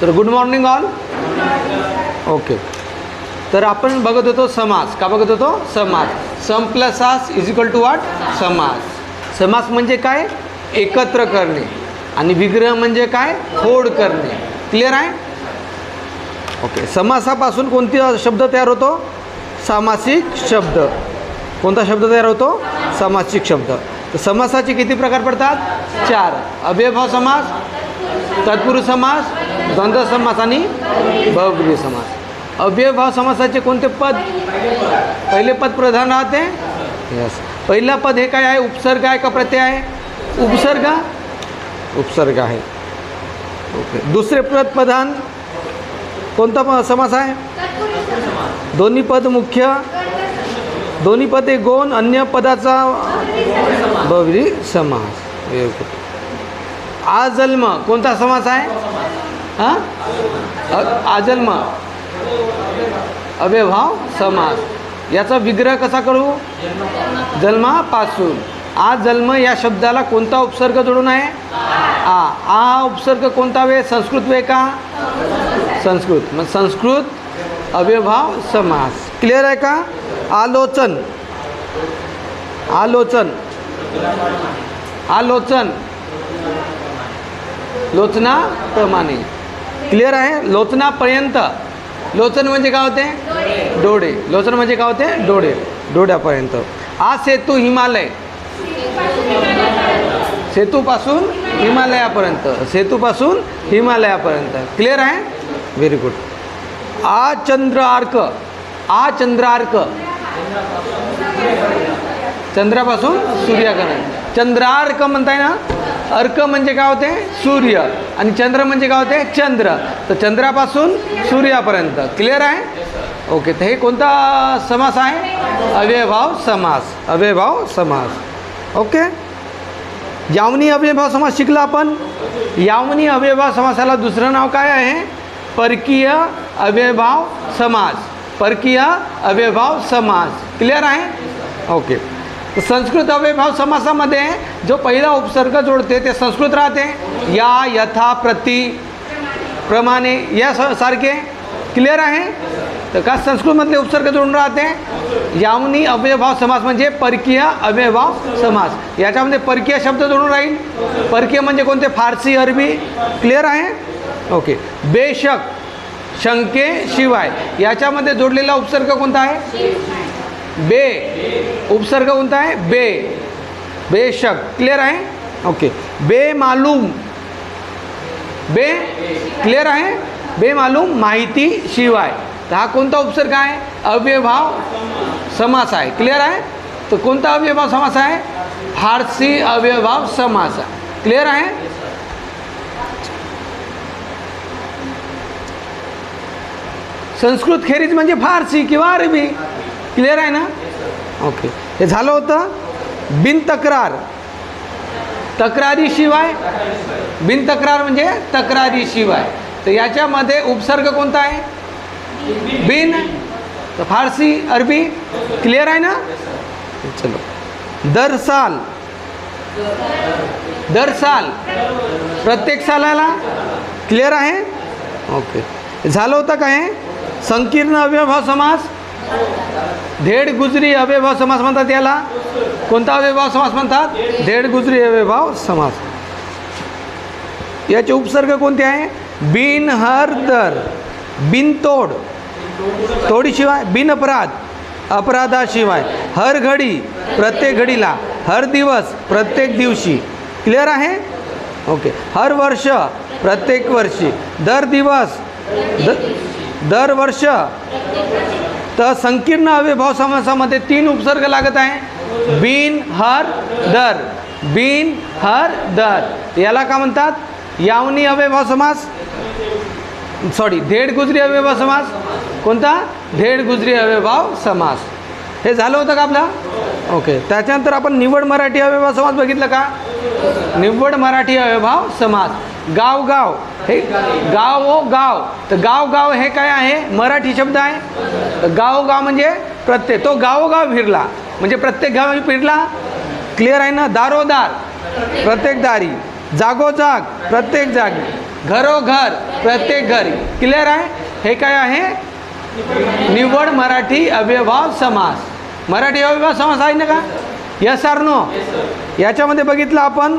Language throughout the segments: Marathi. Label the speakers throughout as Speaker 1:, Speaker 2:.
Speaker 1: तर गुड मॉर्निंग ऑल. ओके, तर आपण बघत होतो समास. का बघत होतो? समास. सम प्लस आस इज इक्वल टू व्हॉट? समास. समास म्हणजे काय? एकत्र करणे. आणि विग्रह म्हणजे काय? फोड करणे. क्लिअर आहे? ओके. समासापासून कोणते शब्द तयार होतो? सामासिक शब्द. कोणता शब्द तयार होतो? सामासिक शब्द. तर समासाचे किती प्रकार पडतात? 4. अव्ययभाव समास, तत्पुरुष समास, द्वंद्व समास आणि बहुब्रीही समास. अव्ययभाव समासाचे कोणते पद? पहिले पद प्रधान राहते. यस. पहिला पद हे काय आहे? उपसर्ग आहे का प्रत्यय आहे? उपसर्ग. उपसर्ग आहे. ओके. दुसरे पद प्रधान कोणता समास आहे? दोन्ही पद मुख्य, दोन्ही पदे गौण, अन्य पदाचा बहुब्रीही समास. आजन्म कोणता समास आहे? हां, आजन्म अव्ययभाव समास. याचा विग्रह कसा करू? जन्मापासून. आज जन्म या शब्दाला कोणता उपसर्ग जोडून आहे? आ. हा उपसर्ग कोणता वे? संस्कृत वे का? संस्कृत. मग संस्कृत अव्ययभाव समास. क्लिअर आहे का? आलोचन. आलोचन. आलोचन लोचनाप्रमाणे. क्लिअर आहे? लोचनापर्यंत. लोचन म्हणजे काय होते? डोळे. लोचन म्हणजे काय होते? डोळे. डोळ्यापर्यंत. आ सेतू हिमालय. सेतूपासून हिमालयापर्यंत. सेतूपासून हिमालयापर्यंत. क्लिअर आहे? Very good. आ चंद्र अर्क. आ चंद्र अर्क. चंद्रापासून सूर्यापर्यंत. चंद्रार्क म्हणताय ना? अर्क म्हणजे काय होते? सूर्य. आणि चंद्र म्हणजे काय होते? चंद्र. तर चंद्रापासून सूर्यापर्यंत. क्लिअर आहे? ओके. तर हे कोणता समास आहे? अव्ययभाव समास. अव्ययभाव समास. ओके. यावनी अव्ययभाव समास शिकला आपण. यावनी अव्ययभाव समासाला दुसरं नाव काय आहे? परकीय अव्ययभाव समास. परकीय अव्ययभाव समास. क्लिअर आहे? ओके. तर संस्कृत अव्ययभाव समासामध्ये जो पहिला उपसर्ग जोडते ते संस्कृत राहते. या, यथा, प्रति, प्रमाणे या सारखे. क्लिअर आहे? तर का संस्कृतमधले उपसर्ग जोडून राहते? यावनी अव्ययभाव समास म्हणजे परकीय अव्ययभाव समास. याच्यामध्ये परकीय शब्द जोडून राहील. परकीय म्हणजे कोणते? फारसी, अरबी. क्लिअर आहे? ओके. बेशक, शंके शिवाय याच्यामध्ये जोडलेला उपसर्ग कोणता आहे? बे. उपसर्ग कोणता आहे? बे. बेशक. क्लिअर आहे? ओके. बेमालूम. बे. क्लिअर आहे? बेमालूम माहिती शिवाय. तर हा कोणता उपसर्ग आहे? अव्ययभाव समास आहे. क्लिअर आहे? तर कोणता अव्ययभाव समास आहे? फारसी अव्ययभाव समास. क्लिअर आहे? संस्कृत खेरीज म्हणजे फारसी किंवा अरबी. क्लिअर आहे ना? ओके. हे झालं होतं. बिन तक्रार. तक्रारीशिवाय. बिन तक्रार म्हणजे तक्रारीशिवाय. तर याच्यामध्ये उपसर्ग कोणता आहे? बिन. तर फारसी, अरबी. क्लिअर आहे ना? चलो. दर साल. दर साल प्रत्येक सालाला. क्लिअर आहे? ओके. झालं होतं काय? संकीर्ण अव्ययभाव समास. धेड गुजरी अव्ययभाव समास म्हणतात याला. कोणता अव्ययभाव समास म्हणतात? धेड गुजरी अव्ययभाव समास. याचे उपसर्ग कोणते आहे? बिन, हर, दर. बिन तोड. तोडीशिवाय. बिन अपराध. अपराधाशिवाय. हर घडी. प्रत्येक घडीला. हर दिवस. प्रत्येक दिवशी. क्लिअर आहे? ओके. हर वर्ष. प्रत्येक वर्षी. दर दिवस. दर वर्ष. तर संकीर्ण अव्ययभाव समासामध्ये 3 उपसर्ग लागत आहे. बिन, हर, दर. बिन, हर, दर. याला का म्हणतात? यावनी अव्ययभाव समास. सॉरी, धेड गुजरी अव्ययभाव समास. कोणता? धेड गुजरी अव्ययभाव समास. हे झालं होतं का आपलं? ओके. त्याच्यानंतर आपण निवड मराठी अव्ययभाव समास बघितलं का? निवड मराठी अव्ययभाव समास. गाव गाव. हे गाव ओ गाव. तर गाव गाव हे काय आहे? मराठी शब्द आहे. तर गाव गाव म्हणजे प्रत्येक. तो गावोगाव फिरला म्हणजे प्रत्येक गावी फिरला. क्लिअर आहे ना? दारोदार. प्रत्येक दारी. जागोजाग. प्रत्येक जागी. घरोघर. प्रत्येक घरी. क्लिअर आहे. हे काय आहे? निव्वळ मराठी अव्ययभाव समास. मराठी अव्ययभाव समास आहे ना का? Yes or no? याच्यामध्ये बघितलं आपण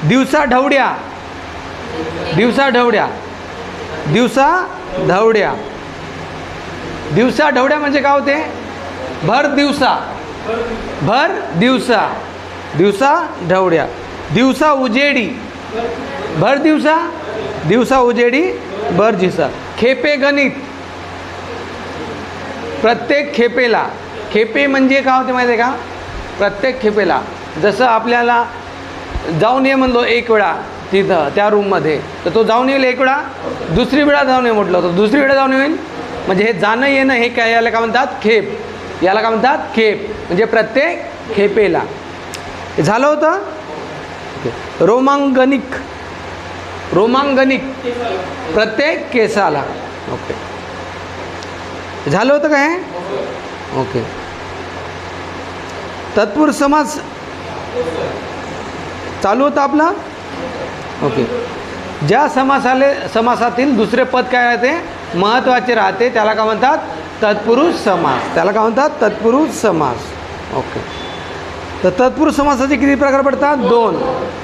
Speaker 1: दिवसा ढवड्या, दिवसा ढवड्या, दिवसा ढवड्या. दिवसा ढवड्या म्हणजे काय होते? भर दिवसा, भर दिवसा, दिवसा ढवड्या. दिवसा उजेडी, भर दिवसा, दिवसा उजेडी, भर दिवसा. खेपे गणित, प्रत्येक खेपेला. खेपे म्हणजे काय होते माहिती आहे का? प्रत्येक खेपेला. जसं आपल्याला जाऊन ये म्हणलो एक वेळा तिथं त्या रूममध्ये, तर तो जाऊन येईल एक वेळा, दुसरी वेळा जाऊन ये म्हटलं तर दुसरी वेळा जाऊन येईल. म्हणजे हे जाणं येणं हे काय, याला काय म्हणतात? खेप. याला काय म्हणतात? खेप. म्हणजे प्रत्येक खेपेला. हे झालं होतं. रोमांगनिक, रोमांगनिक, प्रत्येक केसाला. ओके, झालं होतं काय? ओके. तत्पुरुष समास चालू होतं आपला. ओके. ज्या समासातील दुसरे पद काय राहते? महत्त्वाचे राहते, त्याला काय म्हणतात? तत्पुरुष समास. त्याला काय म्हणतात? तत्पुरुष समास. ओके. तर तत्पुरुष समासाचे किती प्रकार पडतात? 2.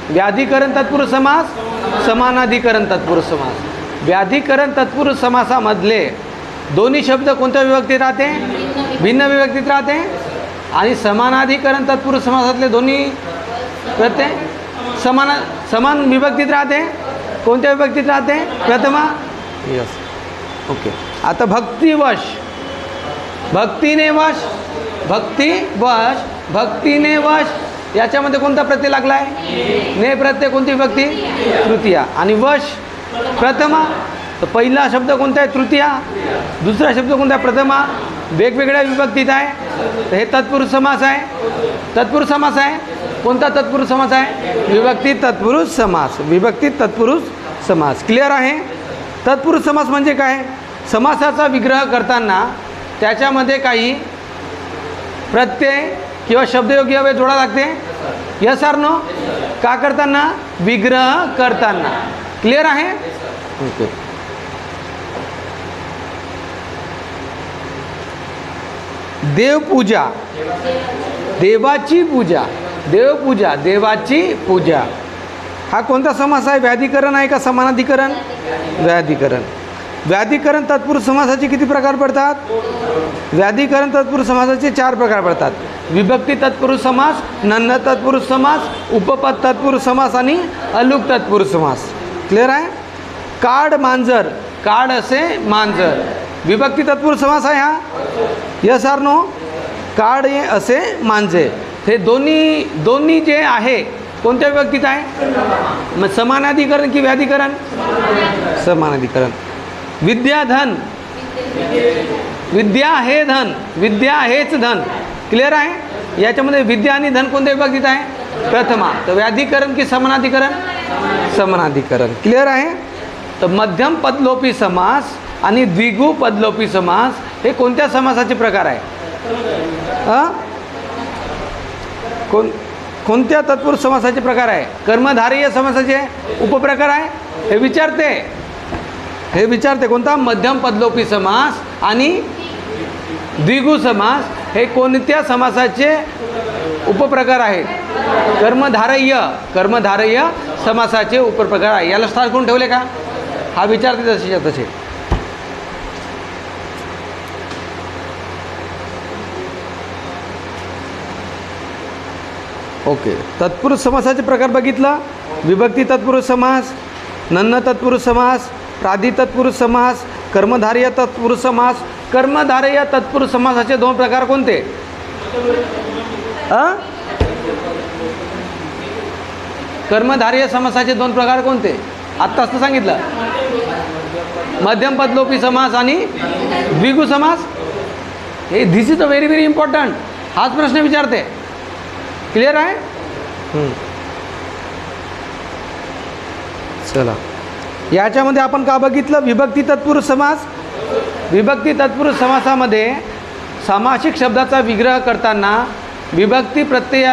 Speaker 1: व्याधिकरण तत्पुरुष समास, समानाधिकरण तत्पुरुष समास. व्याधिकरण तत्पुरुष समासामधले दोन्ही शब्द कोणत्या विभक्तीत राहते? भिन्न विभक्तीत राहते. आणि समानाधिकरण तत्पुरुष समासातले दोन्ही प्रत्यय समान विभक्तीत राहते. कोणत्या विभक्तीत राहते? प्रथमा. यस. ओके. आता भक्तिवश, भक्तीने वश, भक्तिवश, भक्तीने वश, याच्यामध्ये कोणता प्रत्यय लागला आहे? ने प्रत्यय. कोणती विभक्ती? तृतीया. आणि वश प्रथमा. तर पहिला शब्द कोणता आहे? तृतीया. दुसरा शब्द कोणता आहे? प्रथमा. वेगवेगळ्या विभक्तीत आहे. तर हे तत्पुरुष समास आहे. तत्पुरुष समास आहे. कोणता तत्पुरुष समास आहे? विभक्ती तत्पुरुष समास. विभक्ती तत्पुरुष समास. क्लिअर आहे? तत्पुरुष समास म्हणजे काय? समासाचा विग्रह करताना त्याच्यामध्ये काही प्रत्यय किंवा शब्दयोगी अव्यय जोडा लागते. Yes or no? का करताना? विग्रह करताना. क्लिअर आहे? ओके. देवपूजा, देवाची पूजा, देवपूजा, देवाची पूजा. हा कोणता समास आहे? व्याधिकरण आहे का समानाधिकरण? व्याधिकरण. व्याधिकरण तत्पुरुष समासाचे किती प्रकार पडतात? व्याधिकरण तत्पुरुष समासाचे 4 प्रकार पडतात. विभक्ती तत्पुरुष समास, नन्न तत्पुरुष समास, उपपद तत्पुरुष समास आणि अलुक तत्पुरुष समास. क्लिअर आहे? काड मांजर, काड असे मांजर, विभक्ती तत्पुरुष समास आहे हा. Yes or no? काड ये असे मांजे. हे दोन्ही जे आहे कोणत्या विभक्तीत आहे? मग समानाधिकरण की व्याधिकरण? समानाधिकरण. विद्याधन, विद्या हे धन, विद्या हेच धन. क्लिअर आहे? याच्यामध्ये विद्या आणि धन कोणत्या विभक्तीत आहे? प्रथमा. तर व्याधिकरण की समानाधिकरण? समानाधिकरण. क्लिअर आहे? तर मध्यम पदलोपी समास आणि द्विगु पदलोपी समास हे कोणत्या समासाचे प्रकार आहे? कोणत्या तत्पुरुष समासाचे प्रकार आहे? कर्मधारय समासाचे उपप्रकार आहे. हे विचारते कोणता? मध्यम पदलोपी समास आणि द्विगु समास हे कोणत्या समासाचे उपप्रकार आहेत? कर्मधारय समासाचे उपप्रकार आहे. याला स्टार करून ठेवले का? हा विचारते तसे तसे. ओके. तत्पुरुष समासाचे प्रकार बघितलं. विभक्ती तत्पुरुष समास, नन्न तत्पुरुष समास, प्राधी तत्पुरुष समास, कर्मधारय तत्पुरुष समास. कर्मधारय तत्पुरुष समासाचे 2 प्रकार कोणते? कर्मधारय समासाचे 2 प्रकार कोणते? आत्ताच तर सांगितलं. मध्यम पदलोपी समास आणि द्विगु समास. हे this is a very very important. हाच प्रश्न विचारते. क्लिअर आहे? चला, याच्यामध्ये आपण का बघितलं? विभक्ती तत्पुरुष समास. विभक्ती तत्पुरुष समासामध्ये सामासिक शब्दाचा विग्रह करताना विभक्ती प्रत्यय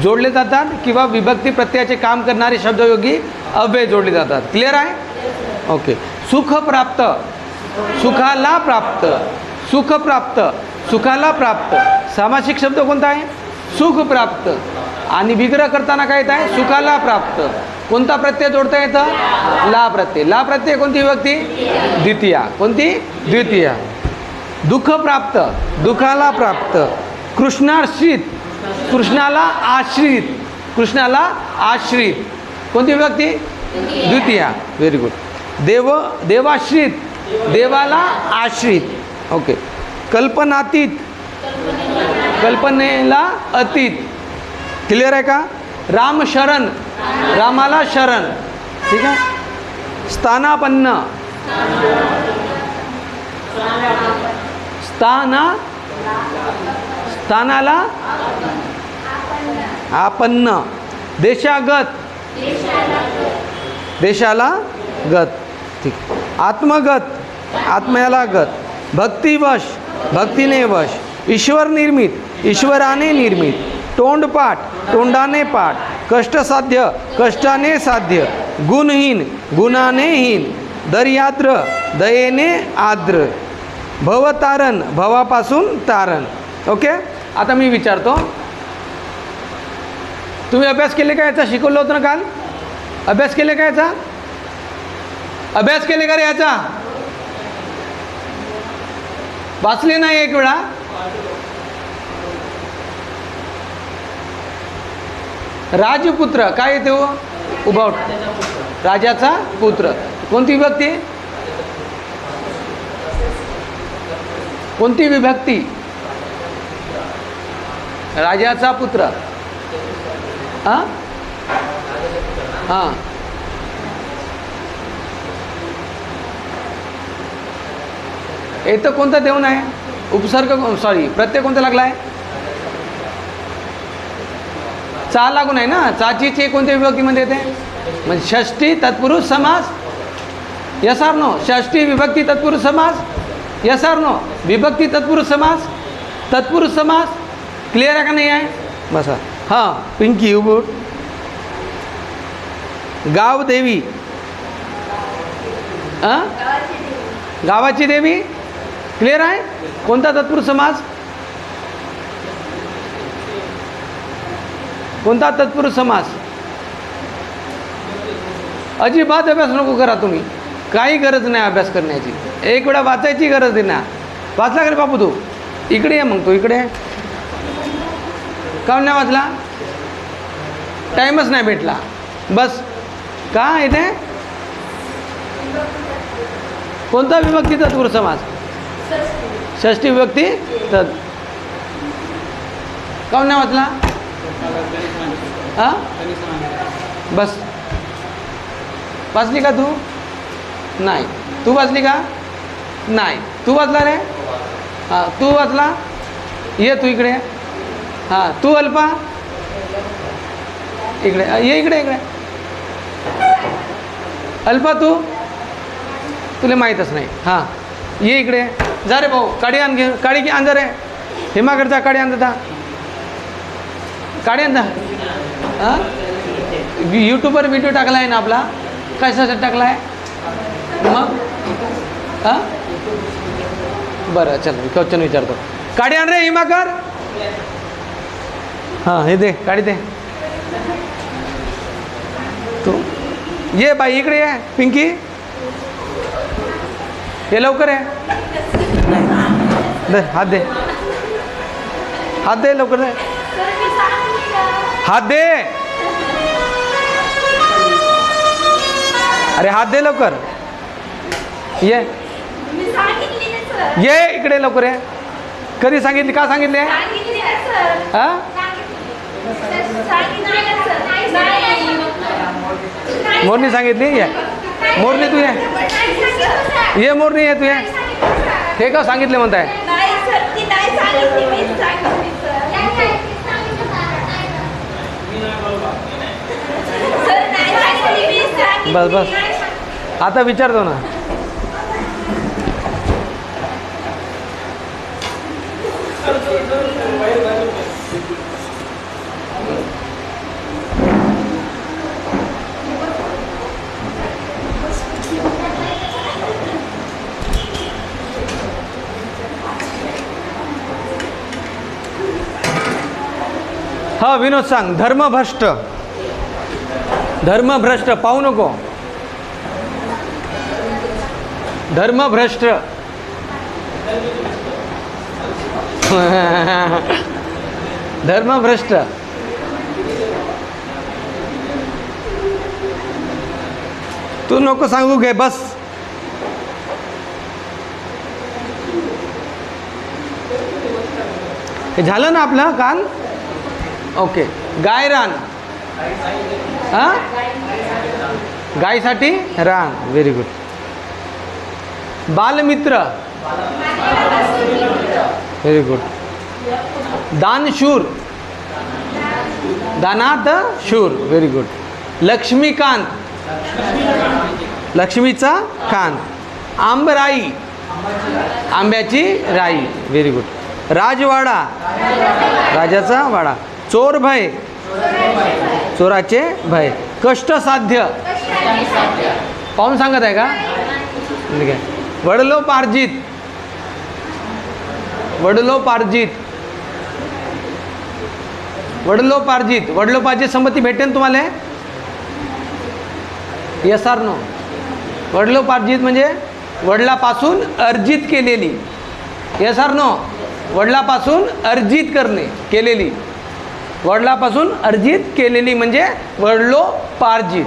Speaker 1: जोडले जातात किंवा विभक्ती प्रत्ययाचे काम करणारे शब्दयोगी अव्यय जोडले जातात. क्लिअर आहे? ओके. सुख प्राप्त, सुखाला प्राप्त, सुख प्राप्त, सुखाला प्राप्त. सामासिक शब्द कोणता आहे? सुख प्राप्त. आणि विग्रह करताना काय येत आहे? सुखाला प्राप्त. कोणता प्रत्यय जोडता येतं? ला प्रत्यय. ला प्रत्यय कोणती विभक्ती? द्वितीया. कोणती? द्वितीया. दुःख प्राप्त, दुःखाला प्राप्त. कृष्णाश्रित, कृष्णाला आश्रित, कृष्णाला आश्रित. कोणती विभक्ती? द्वितीया. Very good. देव, देवाश्रित, देवाला आश्रित. ओके. कल्पनातीत, कल्पनेला अतीत. क्लिअर आहे का? राम शरण, रामाला शरण. ठीक आहे. स्थानापन्न, स्थाना, स्थानाला आपन्न. देशागत, देशाला गत. ठीक. आत्मगत, आत्म्याला गत. भक्तिवश, भक्तीने वश. ईश्वर निर्मित, ईश्वराने निर्मित. तोंडपाठ, तोंडाने पाठ. कष्टसाध्य, कष्टाने साध्य. गुणहीन, गुणाने हीन. दर्याद्र, दयेने आद्र. भवतारण, भवापासून तारण. ओके. आता मी विचारतो, तुम्ही अभ्यास केले का याचा? शिकवलं होतं ना काल? अभ्यास केले का याचा? अभ्यास केले का रे याचा? वाचले नाही एक वेळा? राजपुत्र काय येते हो? उभा उठ. राजाचा पुत्र. कोणती विभक्ती? कोणती विभक्ती? राजाचा पुत्र. हां हां. इथं कोणता देऊन आहे? उपसर्ग, सॉरी प्रत्यय कोणता लागला आहे? चा लागून आहे ना. चाची चे कोणत्या विभक्तीमध्ये येते? म्हणजे षष्ठी तत्पुरुष समास. Yes or no? षष्ठी विभक्ती तत्पुरुष समास. Yes or no? विभक्ती तत्पुरुष समास, तत्पुरुष समास. क्लिअर आहे का नाही आहे? बसा. हां. पिंकी उबूट. गाव देवी, हां गावाची देवी. क्लिअर आहे? कोणता तत्पुरुष समास? कोणता तत्पुरुष समास? अजिबात अभ्यास नको करा तुम्ही. काही गरज नाही अभ्यास करण्याची. एक वेळा वाचायची गरज आहे ना. वाचला का रे बापू तू? इकडे ये मग. तू इकडे का नाही वाचला? टाईमच नाही भेटला. बस का इथे? कोणता विभक्ती तत्पुरुष समास? षष्ठी विभक्ती तत्. का नाही वाचला? हां बस. वाचली का तू? नाही. तू वाचली का? नाही. तू वाचला रे? हां तू वाचला? ये तू इकडे. हां तू अल्पा इकडे ये. इकडे इकडे अल्पा तू. तुला माहीतच नाही. हां ये इकडे. जा रे भाऊ काडी आण. घे काडी घे. आण रे. हिमाकडचा काडी आण. जा काडी आण. हां यूट्यूबवर व्हिडिओ टाकला आहे ना आपला. कशासाठी टाकला आहे मग? हां बरं चल मी क्वेश्चन विचारतो. काडी आण रे हिमाकर. हां हे दे काडी दे. तू ये बाई इकडे ये. पिंकी ये लवकर आहे. दे हात दे. हात दे लवकर दे. हात दे. अरे हात दे लवकर. ये ये इकडे लवकर आहे. कधी सांगितली? का सांगितले? हां मोरनी सांगितली. ये मोरनी तू ये. ये मोरनी ये तू ये. हे का सांगितले म्हणताय? बस बस आता विचारतो ना. हा विनोद सांग. धर्मभ्रष्ट. धर्मभ्रष्ट पाहू नको. धर्मभ्रष्ट. धर्मभ्रष्ट. तू नको सांगू घे बस. हे झालं ना आपलं काल. ओके. गायरान. हां गायसाठी रान. Very good. बालमित्र. Very good. दानशूर. दानात शूर. Very good. लक्ष्मीकांत. लक्ष्मीचा कांत. आंबराई. आंब्याची राई. Very good. राजवाडा. राजाचा वाडा. चोर भय. चोराचे भय. कष्टसाध्य. पाहून सांगत आहे का. ठीक आहे. वडलोपार्जित. वडलोपार्जित. वडलोपार्जित. वडलोपार्जित संपत्ती भेटेल तुम्हाला. Yes or no. वडलोपार्जित म्हणजे वडिलापासून अर्जित केलेली. Yes or no. वडिलापासून अर्जित करणे केलेली. वडिलापासून अर्जित केलेली म्हणजे वडलोपार्जित.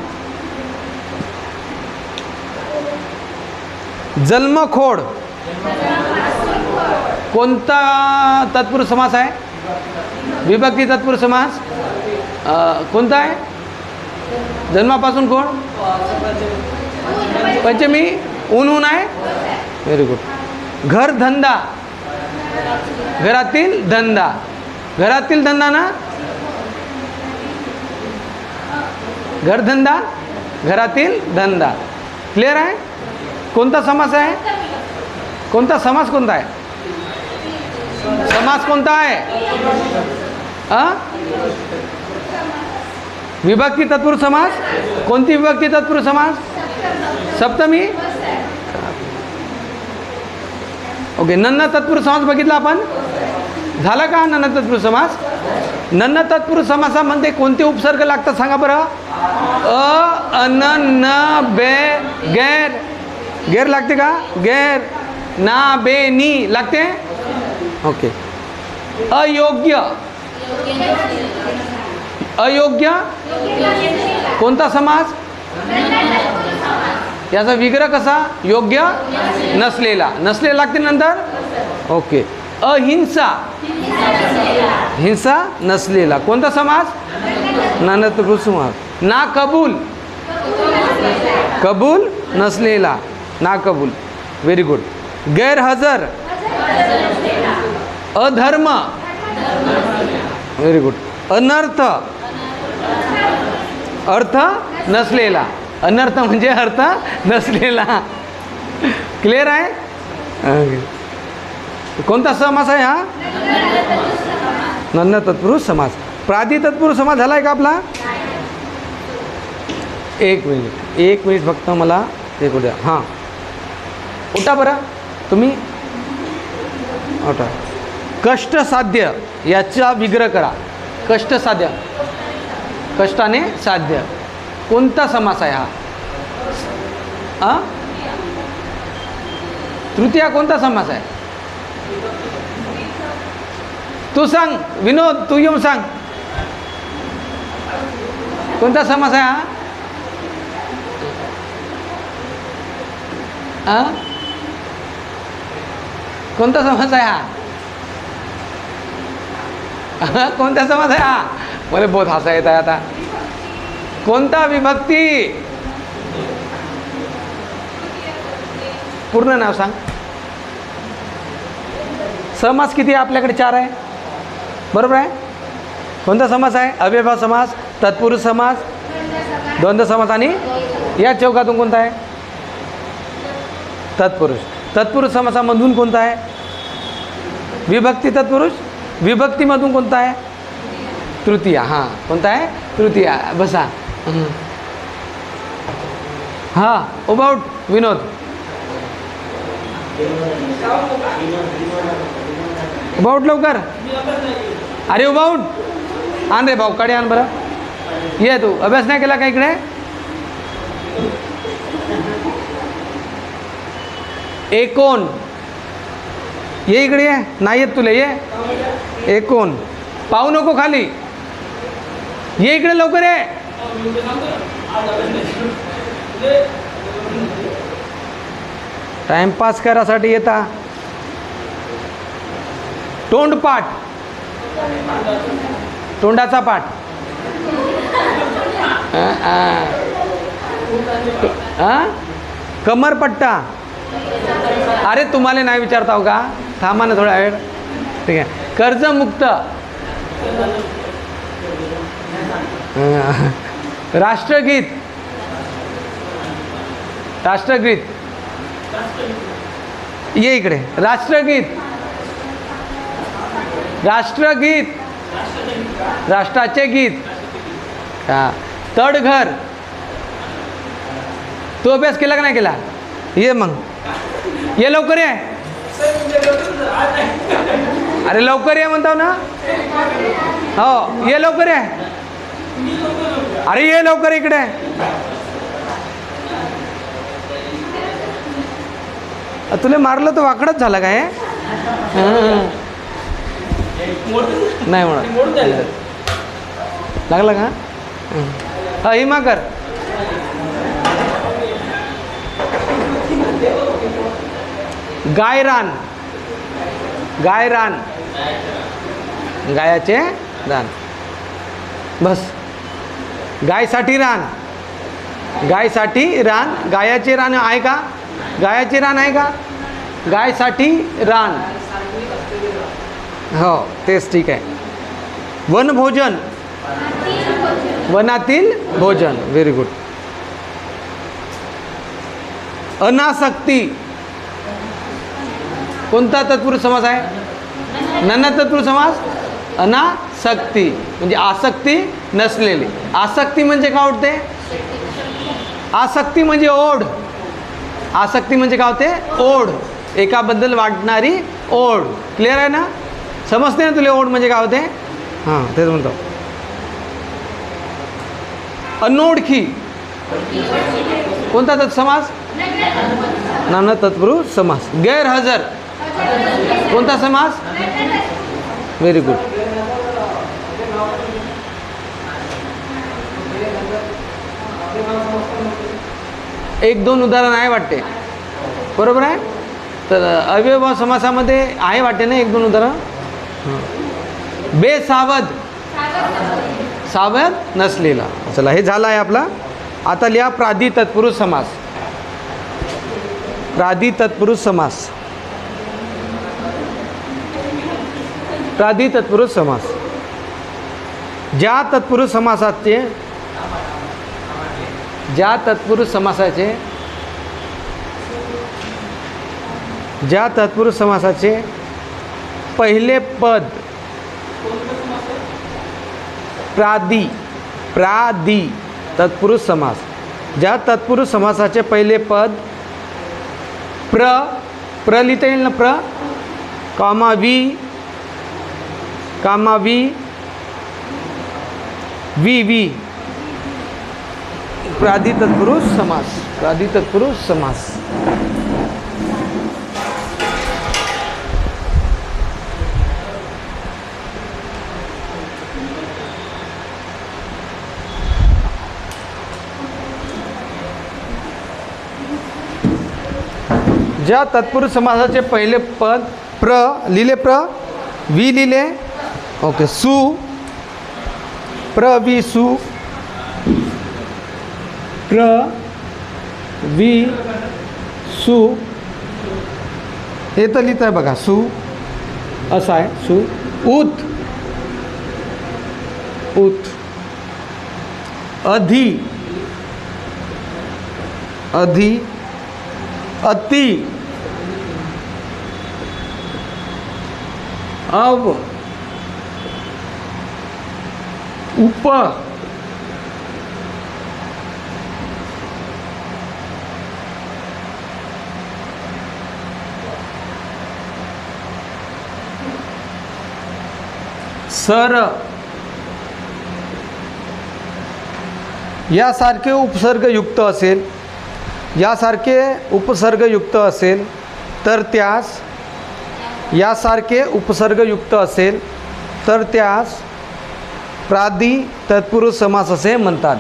Speaker 1: जन्मखोड. कोणता तत्पुरुष समास आहे. विभक्ती तत्पुरुष समास कोणता आहे. जन्मापासून कोण. पंचमी. ऊन आहे. Very good. घर धंदा. घरातील धंदा. घरातील धंदा ना. घरधंदा. घरातील धंदा. क्लिअर आहे. कोणता समास आहे. कोणता समास कोणता आहे. समास कोणता आहे. विभक्ती तत्पुरुष समास. कोणती विभक्ती तत्पुरुष समास. सप्तमी. ओके. नन्न तत्पुरुष समास बघितला आपण. झाला का नन्न तत्पुरुष समास. नन्न तत्पुरुष समासामध्ये कोणते उपसर्ग लागतात सांगा बरं. अन न बे गैर. गैर लागते का. गैर. ना बे नी लागते. ओके. अयोग्य. अयोग्य कोणता समास. याचा विग्रह कसा. योग्य नसलेला. नसलेला लागते नंतर. ओके. अहिंसा. हिंसा नसलेला. कोणता समास. नन्नतपुरुष समास. ना कबूल. कबूल नसलेला. ना कबूल. Very good. गैरहजर. अधर्म. Very good. अनर्थ. अर्थ नसलेला. अनर्थ म्हणजे अर्थ नसलेला. क्लिअर आहे. कोणता समास आहे हा. नन्न तत्पुरुष समास. प्रादी तत्पुरुष समास झाला आहे का आपला. एक मिनिट. एक मिनिट फक्त मला ते करू द्या. हां उठा बरं तुम्ही. उठा. कष्टसाध्य याचा विग्रह करा. कष्टसाध्य. कष्टाने साध्य. कोणता समास आहे हा. तृतीया कोणता समास आहे. तू सांग विनोद. तू येऊन सांग कोणता समास आहे हा. कोणता समास आहे हा. कोणता समास आहे हा. मला बहुत हसा येत आहे आता. कोणता विभक्ती. पूर्ण नाव सांग. समास किती आहे आपल्याकडे. 4 आहे. बरोबर आहे. कोणता समास आहे. अव्ययभाव समास. तत्पुरुष समास. द्वंद्व समास. आणि या चौकातून कोणता आहे. तत्पुरुष. तत्पुरुष समासामधून कोणता आहे. विभक्ती तत्पुरुष. विभक्तीमधून कोणता आहे. तृतीया. हां कोणता आहे. तृतीया. बसा. हां अबाउट विनोद. अबाउट लवकर. अरे अबाउट आण रे भाऊ, काडी आण बरं. ये तू अभ्यास नाही केला का इकडे? एकोण, ये इकडे ये. नाही येत तुला, ये. एकोण, पाहू नको खाली, ये इकडे लवकर ये. टाइमपास करासाठी येता. तोंडपाठ, तोंडाचा पाठ. कमरपट्टा. अरे तुम्हाला नाही विचारता हो का? थांबा ना थोडा वेळ. ठीक आहे. कर्जमुक्त. राष्ट्रगीत, राष्ट्रगीत. ये इकडे. राष्ट्रगीत, राष्ट्रगीत, राष्ट्राचे गीत. हा. तडघर. तो अभ्यास केला का नाही केला? ये मग, ये लवकर ये. अरे लवकर ये म्हणतो ना. हो, ये लवकर ये. अरे ये लवकर इकडे. तुला मारलं तर वाकडच झालं काय? नाही म्हणत लागला का? हा, हिमा कर. गायरान, गायरान, गायाचे रान. बस. गायसाठी रान, गायसाठी रान. गायाचे रान आहे का? गायाचे रान आहे का? गायसाठी रान. हो, तेच ठीक आहे. वनभोजन, वनातील भोजन. Very good. अनासक्ती. कोणता तत्पुरुष समास आहे? नन्ना तत्पुरुष समास. अनासक्ती म्हणजे आसक्ती नसलेली. आसक्ती म्हणजे काय होते? आसक्ती म्हणजे ओढ. आसक्ती म्हणजे काय होते? ओढ. एकाबद्दल वाटणारी ओढ. क्लिअर आहे ना? समजते ना तुला ओढ म्हणजे काय होते? हां, तेच म्हणतो. अनोळखी. कोणता समास? नाना तत्पुरुष समास. गैरहजर. कोणता समास? Very good. एक दोन उदाहरण आहे वाटते, बरोबर आहे? तर अव्ययभाव समासामध्ये आहे वाटते ना एक दोन उदाहरण. बेसावध, सावध नसलेला. चला, हे झालं आहे आपला. आता लिहा प्रादी तत्पुरुष समास. प्रादी तत्पुरुष समास. प्रादी तत्पुरुष समास. ज्या तत्पुरुष समासाचे, ज्या तत्पुरुष समासाचे, ज्या तत्पुरुष समासाचे पहिले पद प्रादी, प्रादी तत्पुरुष समास. ज्या तत्पुरुष समासाचे पहिले पद प्र लिहिता येईल ना? प्र कामा वी, कामा वी, वी वी. प्रादी तत्पुरुष समास. प्रादी तत्पुरुष समास. ज्या तत्पुरुष समासाचे पहिले पद प्र लिहिले, प्र वी लिहिले. ओके. सु, प्र वी सु, प्र वी सु. हे तर लिहित आहे बघा. सु असं आहे. सु. उत, उत. अधि, अधि. अति, अव, उप, सर, यासारखे उपसर्गयुक्त असेल, यासारखे उपसर्गयुक्त असेल तर त्यास, यासारखे उपसर्गयुक्त असेल तर त्यास प्रादि तत्पुरुष समास असे म्हणतात.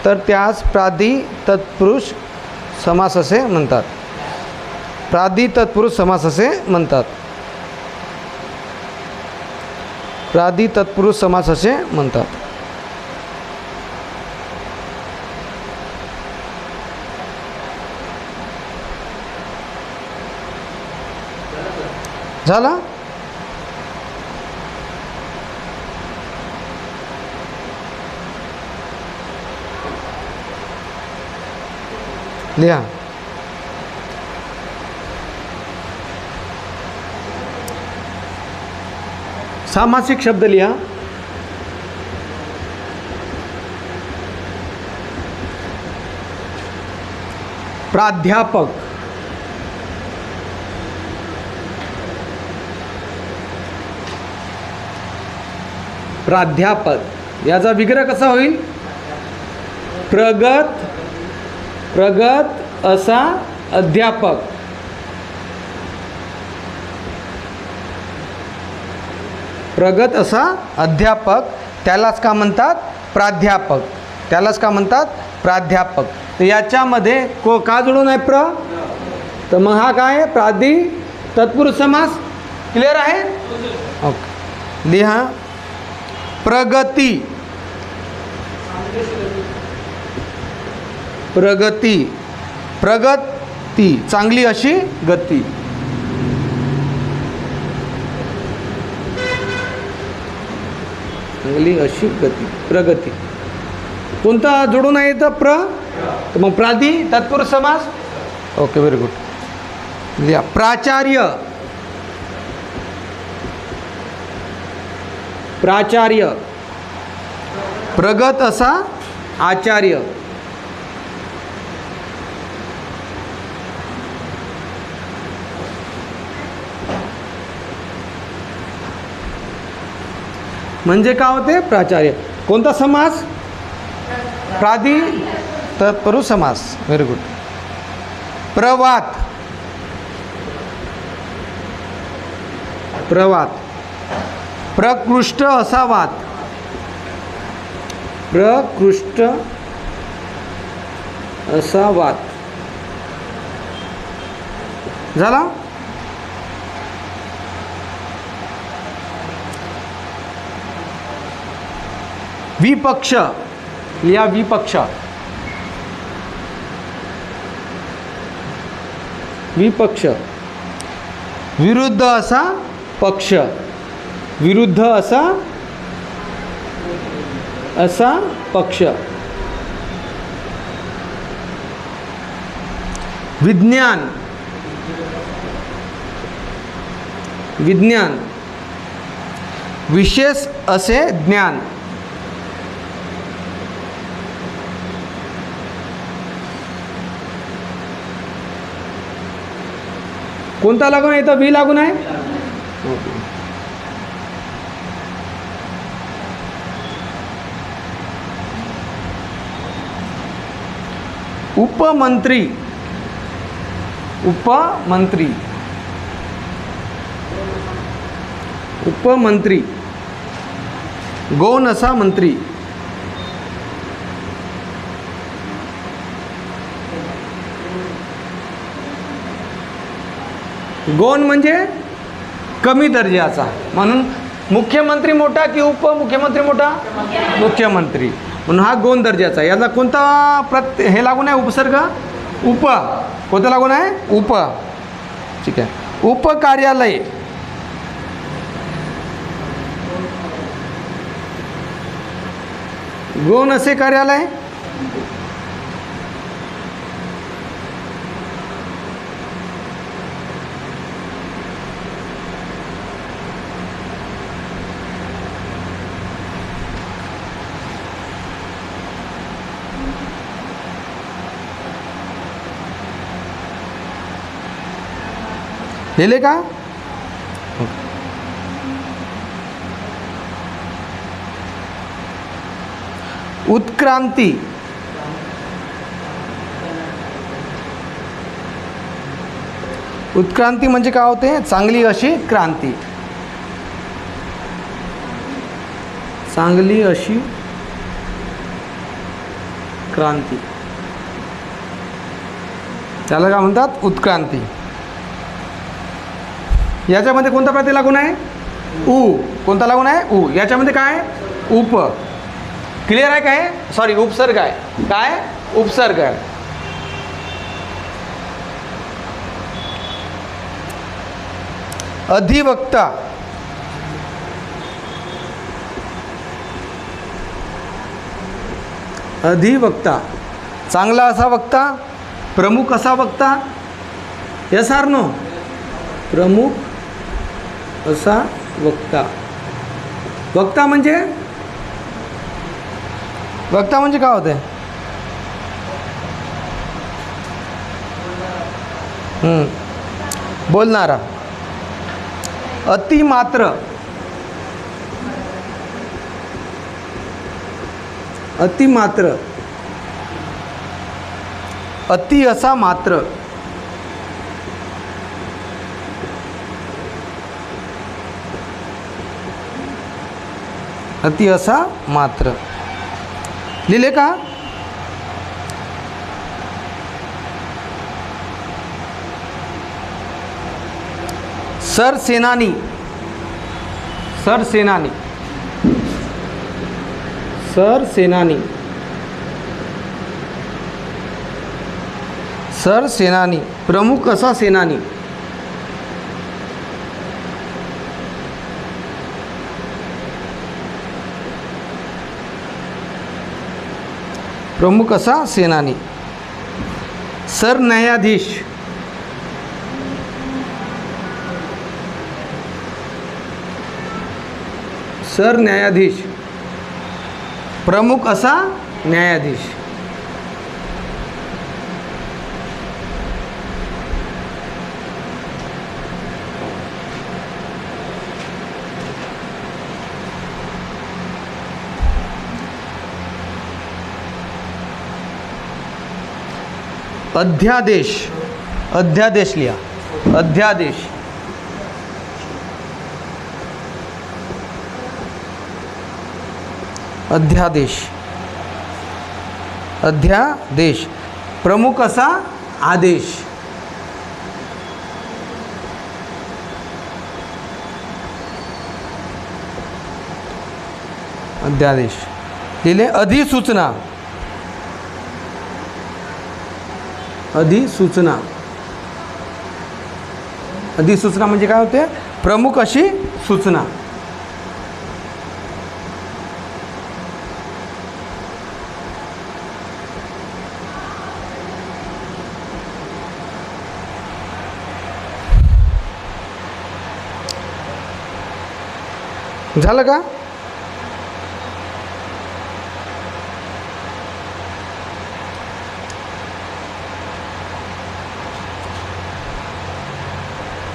Speaker 1: तर त्यास प्रादि तत्पुरुष समास असे म्हणतात. प्रादि तत्पुरुष समास असे म्हणतात. प्रादि तत्पुरुष समास असे म्हणतात. झाला. लिहा. सामासिक शब्द लिहा. प्राध्यापक, प्राध्यापक याचा विग्रह कसा होईल? प्रगत, प्रगत असा अध्यापक. प्रगत असा अध्यापक त्यालाच का म्हणतात? प्राध्यापक. त्यालाच का म्हणतात? प्राध्यापक. तर याच्यामध्ये का जोडून आहे? प्र. तर मग हा काय आहे? प्रादि तत्पुरुष समास. क्लिअर आहे? ओके. लिहा. प्रगती, प्रगती, प्रगती चांगली अशी गती. चांगली अशी गती, प्रगती. कोणता जोडून आहे तर? प्र. तर मग प्रादि तत्पुरुष समास. Okay, very good. लिहा. प्राचार्य, प्राचार्य, प्रगत असा आचार्य. म्हणजे काय होते? प्राचार्य. कोणता समास? प्रादि तत्पुरुष समास. Very good. प्रवात, प्रवात, प्रकृष्ट असा वात. प्रकृष्ट असा वात. झाला. विपक्ष. लिहा. विपक्ष, विपक्ष विरुद्ध असा पक्ष. विरुद्ध असा, असा पक्ष. विज्ञान, विज्ञान विशेष असे ज्ञान. कोणता लागून आहे? इथं वी लागून आहे. उपमंत्री, उपमंत्री, उपमंत्री गौण असा मंत्री. गौण म्हणजे कमी दर्जाचा. म्हणून मुख्यमंत्री मोठा की उपमुख्यमंत्री मोठा? मुख्यमंत्री. म्हणून हा गौण दर्जाचा. याला कोणता हे लागून आहे? उपसर्ग. उप. कोणता लागून आहे? उप. ठीक आहे. उपकार्यालय, गौण असे कार्यालय. लिहिले का? उत्क्रांती, उत्क्रांती म्हणजे काय होते? चांगली अशी क्रांती, चांगली अशी क्रांती, त्याला काय म्हणतात? उत्क्रांती. याच्यामध्ये कोणता प्रत्यय लागून आहे? उ. कोणता लागून आहे? उ. याच्यामध्ये काय? उप. क्लिअर आहे काय? सॉरी, उपसर्ग आहे. काय? उपसर्ग आहे. अधिवक्ता, अधिवक्ता, चांगला असा वक्ता, प्रमुख असा वक्ता. Yes or no? प्रमुख असा वक्ता. वक्ता म्हणजे काय होते? बोलणारा. अतिमात्र, अतिमात्र, अति असा मात्र, अति असा मात्र. लिहिले का? सरसेनानी, सरसेनानी, सरसेनानी, सरसेनानी, प्रमुख असा सेनानी. प्रमुख असा सेनानी. सरन्यायाधीश, सरन्यायाधीश, प्रमुख असा न्यायाधीश. अध्यादेश, अध्यादेश लिहा. अध्यादेश, अध्यादेश, अध्यादेश, प्रमुख असा आदेश. अध्यादेश. लिहिले. अधिसूचना, अधिसूचना, अधिसूचना म्हणजे काय होते? प्रमुख अशी सूचना. झालं का?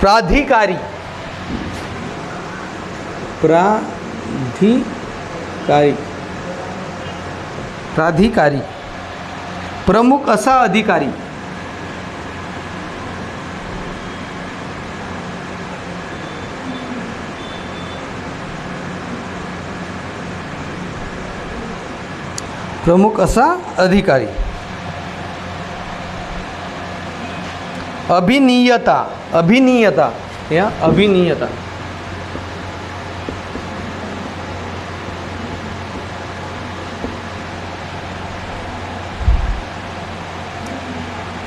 Speaker 1: प्राधिकारी, प्राधिकारी, प्राधिकारी, प्रमुख असा अधिकारी. प्रमुख असा अधिकारी. अभिनियता, अभिनियता, या अभिनियता,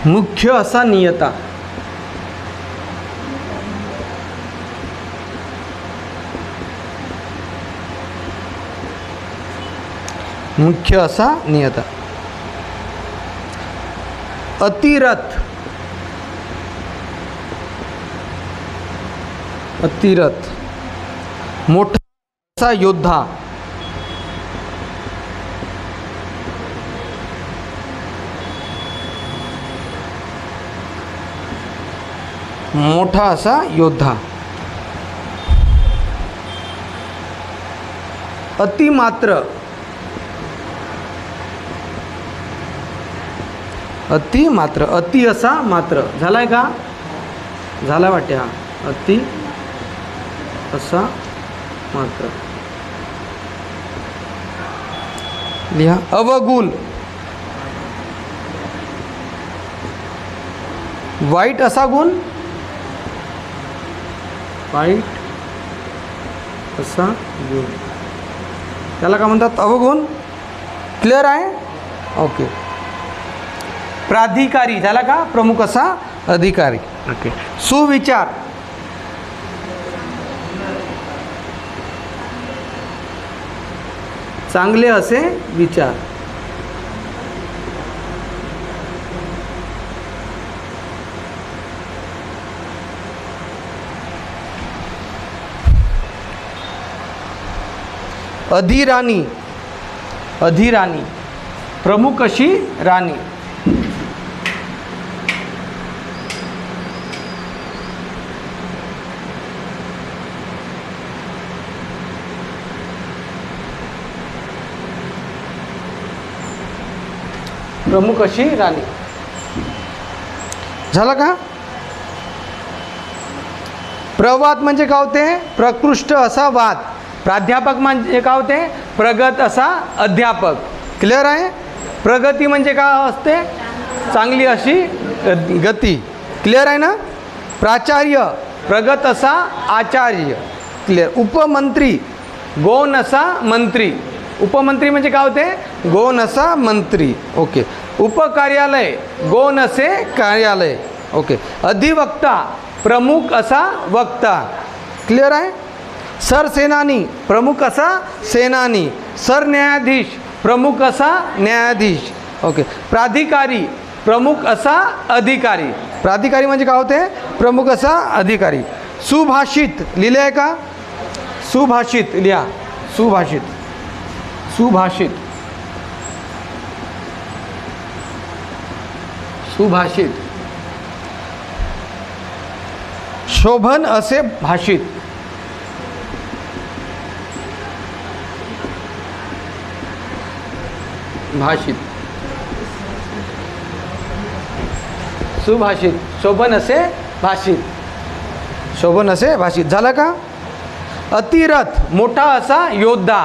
Speaker 1: मुख्य असा नियता. मुख्य असा नियता. अतिरथ, अतिरथ, मोठा असा योद्धा. मोठा असा योद्धा. अतिमात्र, अति मात्र, अति असा मात्र. झालाय का? झाला वाटते हा. अति असा मात्र. लिहा अवगुण. वाईट असा गुण, वाईट असा गुण, त्याला काय म्हणतात? अवगुण. क्लिअर आहे? ओके. प्राधिकारी झाला का? प्रमुख असा अधिकारी. ओके. सुविचार. चांगले असे विचार. अधिराणी. अधिराणी प्रमुख अशी राणी. प्रमुख अशी राणी. झालं का? प्रवाद म्हणजे काय होते? प्रकृष्ट असा वाद. प्राध्यापक म्हणजे काय होते? प्रगत असा अध्यापक. क्लिअर आहे? प्रगती म्हणजे काय असते? चांगली अशी गती. क्लिअर आहे ना? प्राचार्य प्रगत असा आचार्य. क्लिअर. उपमंत्री गौण असा मंत्री. उपमंत्री म्हणजे काय होते? गौण असा मंत्री. ओके. उपकार्यालय गौण असे कार्यालय. ओके. अधिवक्ता प्रमुख असा वक्ता. क्लिअर आहे? सरसेनानी प्रमुख असा सेनानी. सरन्यायाधीश प्रमुख असा न्यायाधीश. ओके. प्राधिकारी प्रमुख असा अधिकारी. प्राधिकारी म्हणजे काय होते? प्रमुख असा अधिकारी. सुभाषित लिहिले आहे का? सुभाषित लिहा. सुभाषित. सुभाषित. सुभाषित. शोभन असे भाषित. भाषित. सुभाषित. शोभन असे भाषित. शोभन असे भाषित. झालं का? अतिरथ मोठा असा योद्धा.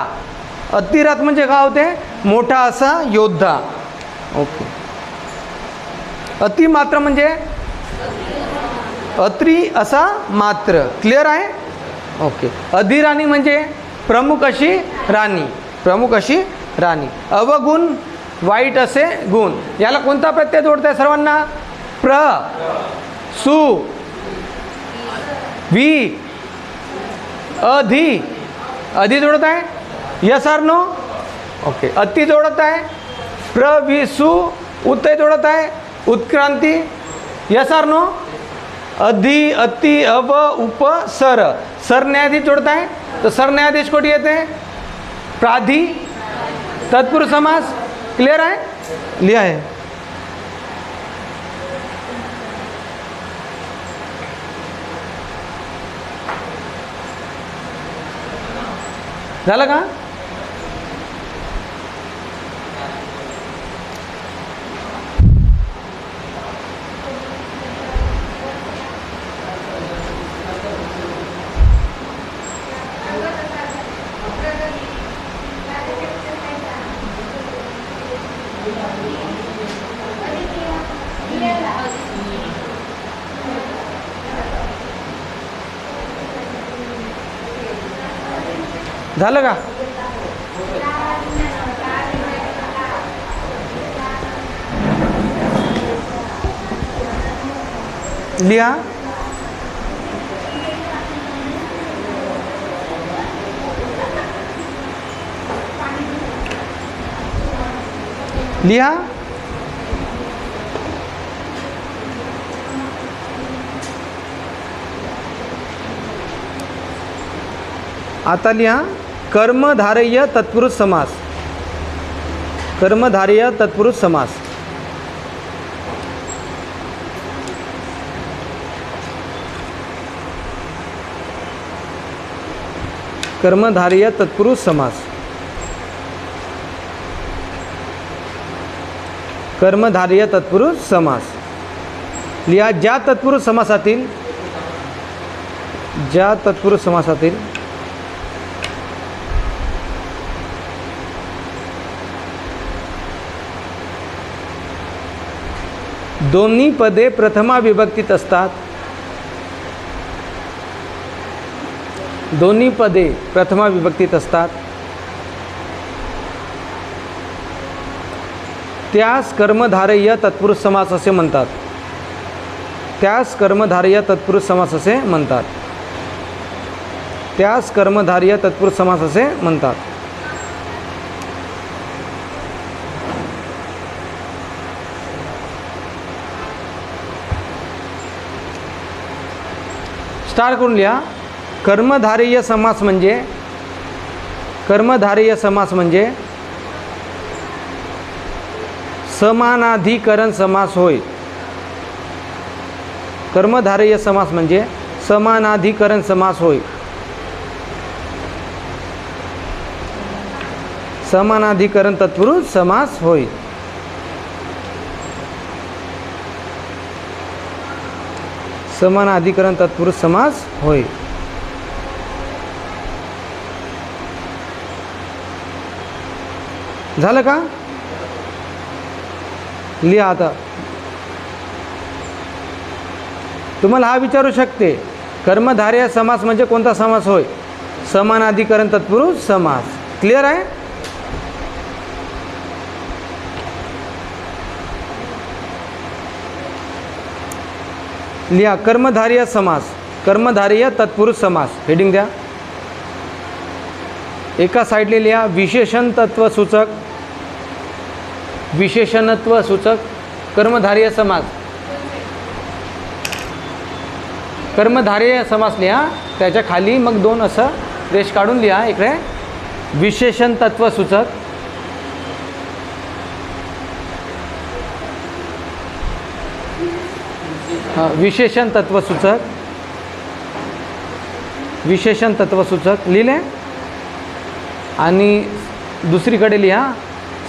Speaker 1: अतिरथ म्हणजे काय होते? मोठा असा योद्धा. ओके. अतिमात्र म्हणजे अत्री असा मात्र. क्लिअर आहे? ओके. अधिराणी म्हणजे प्रमुख अशी राणी. प्रमुख अशी राणी. अवगुण वाईट असे गुण. याला कोणता प्रत्यय जोडत आहे सर्वांना? प्र, सु, वी, अधि. अधि जोडत आहे. Yes or no? ओके. अति जोडत आहे. प्र, वी, सु. उत जोडत आहे. उत्क्रांती. Yes or no? अधि, अति, अव, उप, सर. सरन्यायाधीश जोडत आहे. तर सरन्यायाधीश कोठी येते? प्राधी. तत्पुरुष समास. क्लिअर आहे? लिहा आहे. झालं का? झालं का? लिहा. लिहा. आता लिहा. कर्मधारय तत्पुरुष समास. कर्मधारय तत्पुरुष समास. कर्मधारय तत्पुरुष समास. कर्मधारय तत्पुरुष समास. लिहा. ज्या तत्पुरुष समासातील ज्या तत्पुरुष समासातील दोन्ही पदे प्रथमा विभक्तीत असतात, दोन्ही पदे प्रथमा विभक्तीत असतात, त्यास कर्मधारय तत्पुरुष समास असे म्हणतात, त्यास कर्मधारय तत्पुरुष समास असे म्हणतात, त्यास कर्मधारय तत्पुरुष समास असे म्हणतात. स्टार्ट करून लिहा. कर्मधारय समास म्हणजे, कर्मधारय समास म्हणजे समानाधिकरण समास होय. कर्मधारय समास म्हणजे समानाधिकरण समास होय. समानाधिकरण तत्पुरुष समास होय. समानाधिकरण तत्पुरुष समास होय. झालं का? लिहा आता. तुम्हाला हा विचारू शकते, कर्मधारय समास म्हणजे कोणता समास होय? समानाधिकरण तत्पुरुष समास. क्लिअर आहे? लिहा कर्मधारय समास, कर्मधारय तत्पुरुष समास. हेडिंग द्या. एका साईडला लिहा विशेषण तत्व सूचक, विशेषणत्व सूचक कर्मधारय समास. कर्मधारय समास लिहा, त्याच्या खाली मग दोन असं रेष काढून लिहा. इकडे विशेषण तत्व सूचक, विशेषण तत्व सूचक, विशेषण तत्व सूचक लिहिले. आणि दुसरीकडे लिहा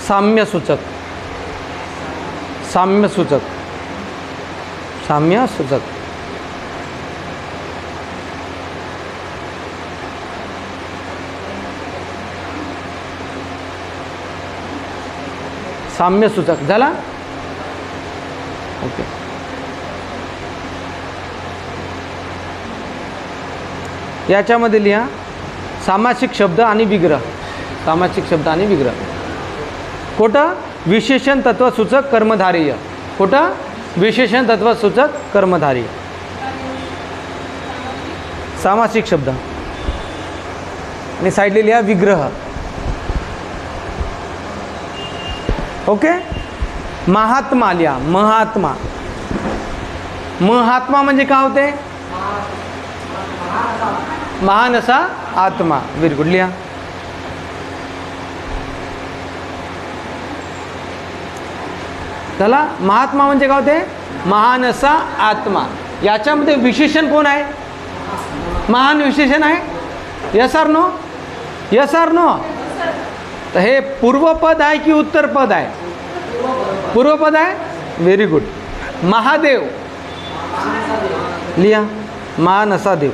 Speaker 1: साम्य सूचक, साम्य सूचक, साम्य सूचक. साम्य सूचक झाला. ओके. याच्यामध्ये लिहा सामासिक शब्द आणि विग्रह, सामासिक शब्द आणि विग्रह. कुठं? विशेषण तत्व सूचक कर्मधारय. कुठं? विशेषण तत्व सूचक कर्मधारय. सामासिक शब्द आणि साईडला लिहा विग्रह. ओके. महात्मा लिहा. महात्मा, महात्मा म्हणजे काय होते? महान असा आत्मा. Very good. लिहा. चला, महात्मा म्हणजे काय होते? महान असा आत्मा. याच्यामध्ये विशेषण कोण आहे? महान विशेषण आहे. Yes or no? Yes or no? तर हे पूर्वपद आहे की उत्तरपद आहे? पूर्वपद आहे. Very good. महादेव लिहा. महान असा देव.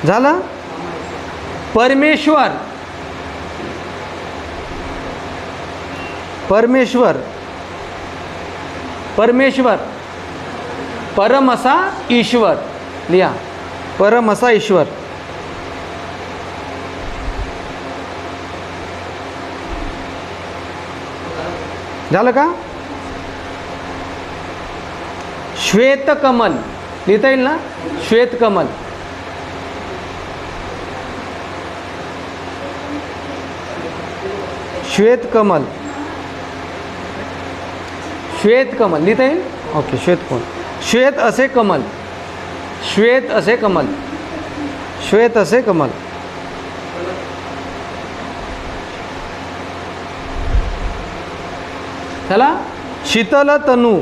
Speaker 1: झालं. परमेश्वर, परमेश्वर, परमेश्वर. परम असा ईश्वर लिहा. परम असा ईश्वर. झालं का? श्वेतकमल लिहिता येईल ना? श्वेतकमल. श्वेतकमल, श्वेतकमल लिहिता येईल. ओके. श्वेतकमल. श्वेत असे कमल, श्वेत असे कमल, श्वेत असे कमल. चला. शीतल तनू,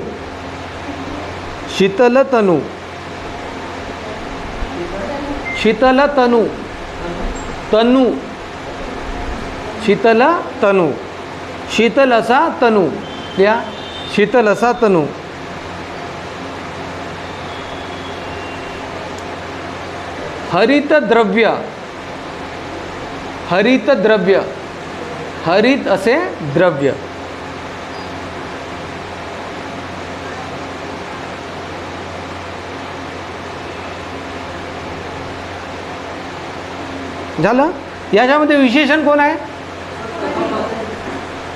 Speaker 1: शीतल तनू, शीतल तनू, तनू, शीतल तनू. शीतल असा तनू लिहा. शीतल असा तनू. हरित द्रव्य, हरित द्रव्य, हरित असे द्रव्य. झालं. याच्यामध्ये विशेषण कोण आहे?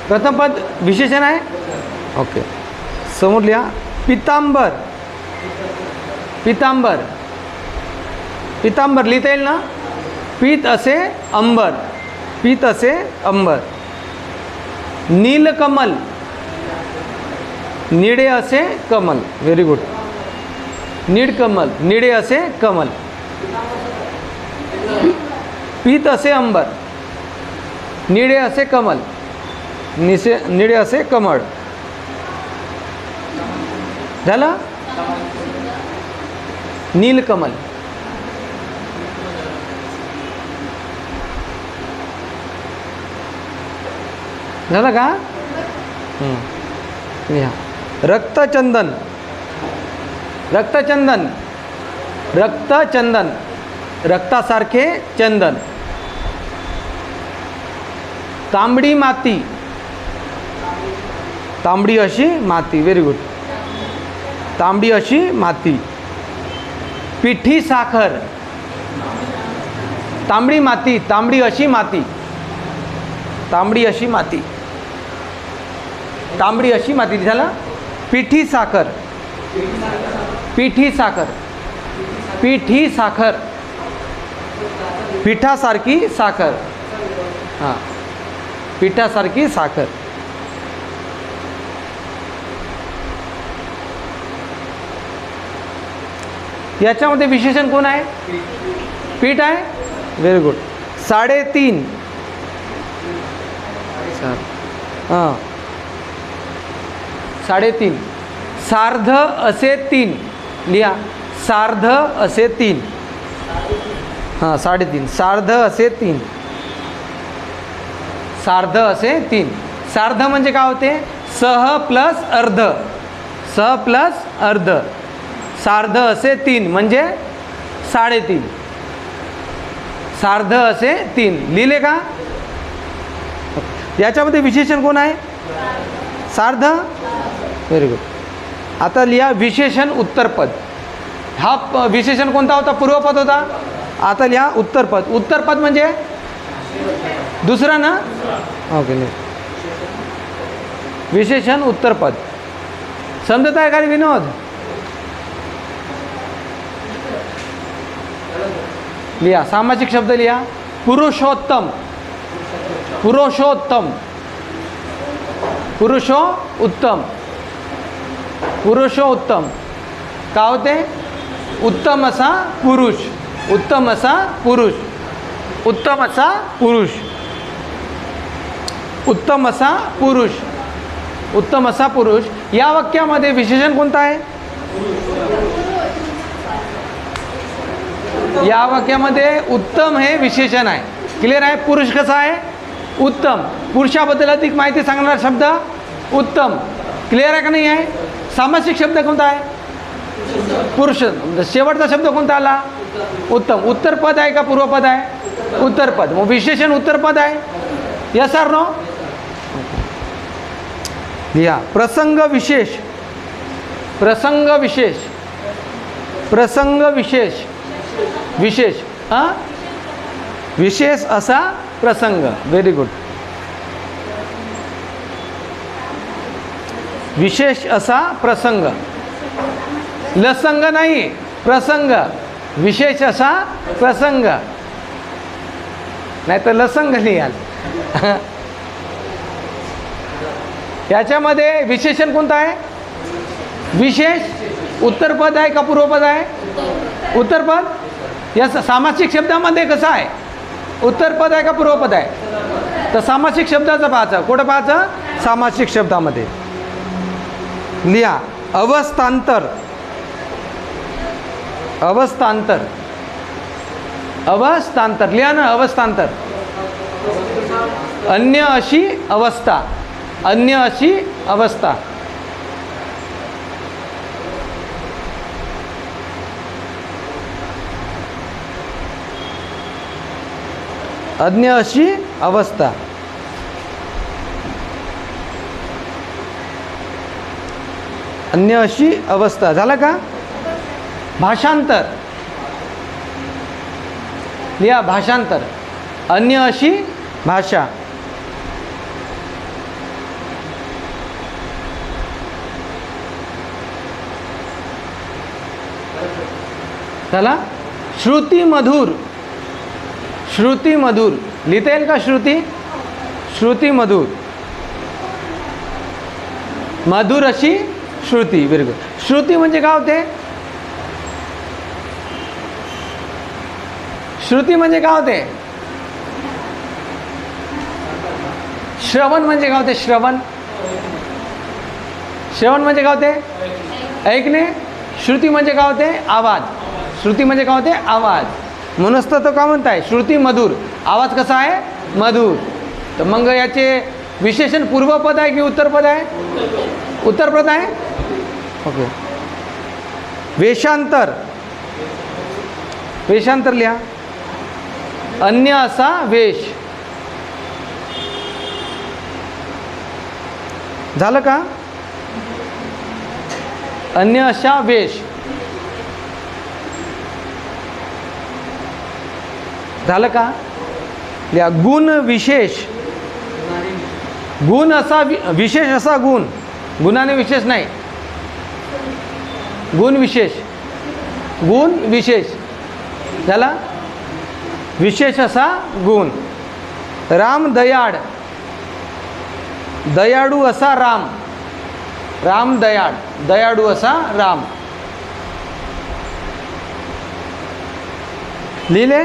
Speaker 1: प्रथम पद विशेषण आहे. ओके, समोर लिहा. पितांबर, पितांबर, पितांबर लिहिता येईल ना? पीत असे अंबर, पीत असे अंबर. नीलकमल, निळे असे कमल. Very good. नीळकमल, निळे असे कमल. पीत असे अंबर, निळे असे कमल, निळे असे कमळ. झालं. नीलकमल. झालं का? लिहा. रक्तचंदन, रक्तचंदन, रक्तचंदन, रक्तासारखे चंदन. तांबडी माती, तांबडी अशी माती. Very good. तांबडी अशी माती. पिठी साखर, तांबडी माती, तांबडी अशी माती, तांबडी अशी माती, तांबडी अशी माती. झालं. पिठी साखर, पिठी साखर, पिठी साखर, पिठासारखी साखर. हां, पिठासारखी साखर. याच्यामध्ये विशेषण कोण आहे? पीठ आहे. Very good. 3.5. हां, 3.5. सार्ध असे 3 लिहा. सार्ध असे 3. हां, 3.5. सार्ध असे 3. सार्ध असे 3. सार्ध म्हणजे काय होते? सह प्लस अर्ध, सह प्लस अर्ध. सार्ध असे 3 म्हणजे 3.5. सार्ध असे 3 लिहिले का? याच्यामध्ये विशेषण कोण आहे? सार्ध. Very good. आता लिहा विशेषण उत्तरपद. हा विशेषण कोणता होता? पूर्वपद होता. आता लिहा उत्तरपद. उत्तरपद म्हणजे दुसरा ना? ओके. विशेषण उत्तरपद समजत आहे का विनोद? लिहा. सामासिक शब्द लिहा. पुरुषोत्तम, पुरुषोत्तम, पुरुषो उत्तम, पुरुषोत्तम. का होते? उत्तम असा पुरुष, उत्तम असा पुरुष, उत्तम असा पुरुष, उत्तम असा पुरुष, उत्तम असा पुरुष. या वाक्यामध्ये विशेषण कोणतं आहे? या वाक्यामध्ये उत्तम हे विशेषण आहे. क्लिअर आहे? पुरुष कसा आहे? उत्तम. पुरुषाबद्दल अधिक माहिती सांगणारा शब्द उत्तम. क्लिअर आहे का नाही आहे? सामासिक शब्द कोणता आहे? पुरुष. शेवटचा शब्द कोणता आला? उत्तम. उत्तरपद आहे का पूर्वपद आहे? उत्तरपद. मग विशेषण उत्तरपद आहे. Yes or no? लिहा. प्रसंग विशेष, प्रसंग विशेष, प्रसंग विशेष, विशेष. हां, विशेष असा प्रसंग. Very good. विशेष असा प्रसंग. लसंग नाही, प्रसंग. विशेष असा प्रसंग, नाही तर लसंग लिहाल. याच्यामध्ये विशेषण कोणतं आहे? विशेष. उत्तरपद आहे का पूर्वपद आहे? उत्तरपद. या सामासिक शब्दामध्ये कसं आहे? उत्तरपद आहे का पूर्वपद आहे? तर सामासिक शब्दाचं पाहायचं. कुठं पाहायचं? सामासिक शब्दामध्ये. लिहा. अवस्थांतर, अवस्थांतर, अवस्थांतर. लिहा ना. अवस्थांतर. अन्य अशी अवस्था, अन्य अशी अवस्था. अन्य अशी अवस्था. अन्य अशी अवस्था. झालं का? भाषांतर लिहा. भाषांतर. अन्य अशी भाषा. चला. श्रुती मधुर. श्रुती मधुर लिहिता येईल का? श्रुती. श्रुती मधुर. मधुर अशी श्रुती. Very good. श्रुती म्हणजे काय होते? श्रुती म्हणजे काय होते? श्रवण म्हणजे काय होते? श्रवण. श्रवण म्हणजे काय होते? ऐकणे. श्रुती म्हणजे काय होते? आवाज. श्रुती म्हणजे काय होते? आवाज. म्हणूनच तर तो काय म्हणताय? श्रुती मधुर. आवाज कसा आहे? मधुर. तर मग याचे विशेषण पूर्वपद आहे की उत्तरपद आहे? उत्तरपद आहे. ओके. वेशांतर. वेशांतर लिहा. अन्य असा वेश. झालं का? अन्य अशा वेश. झालं का? लिहा. गुण विशेष. गुण असा विशेष असा गुण. गुणाने विशेष नाही. गुण विशेष. गुण विशेष. झाला. विशेष असा गुण. राम दयाळ. दयाळू असा राम. राम दयाळ. दयाळू असा राम. लिहिले.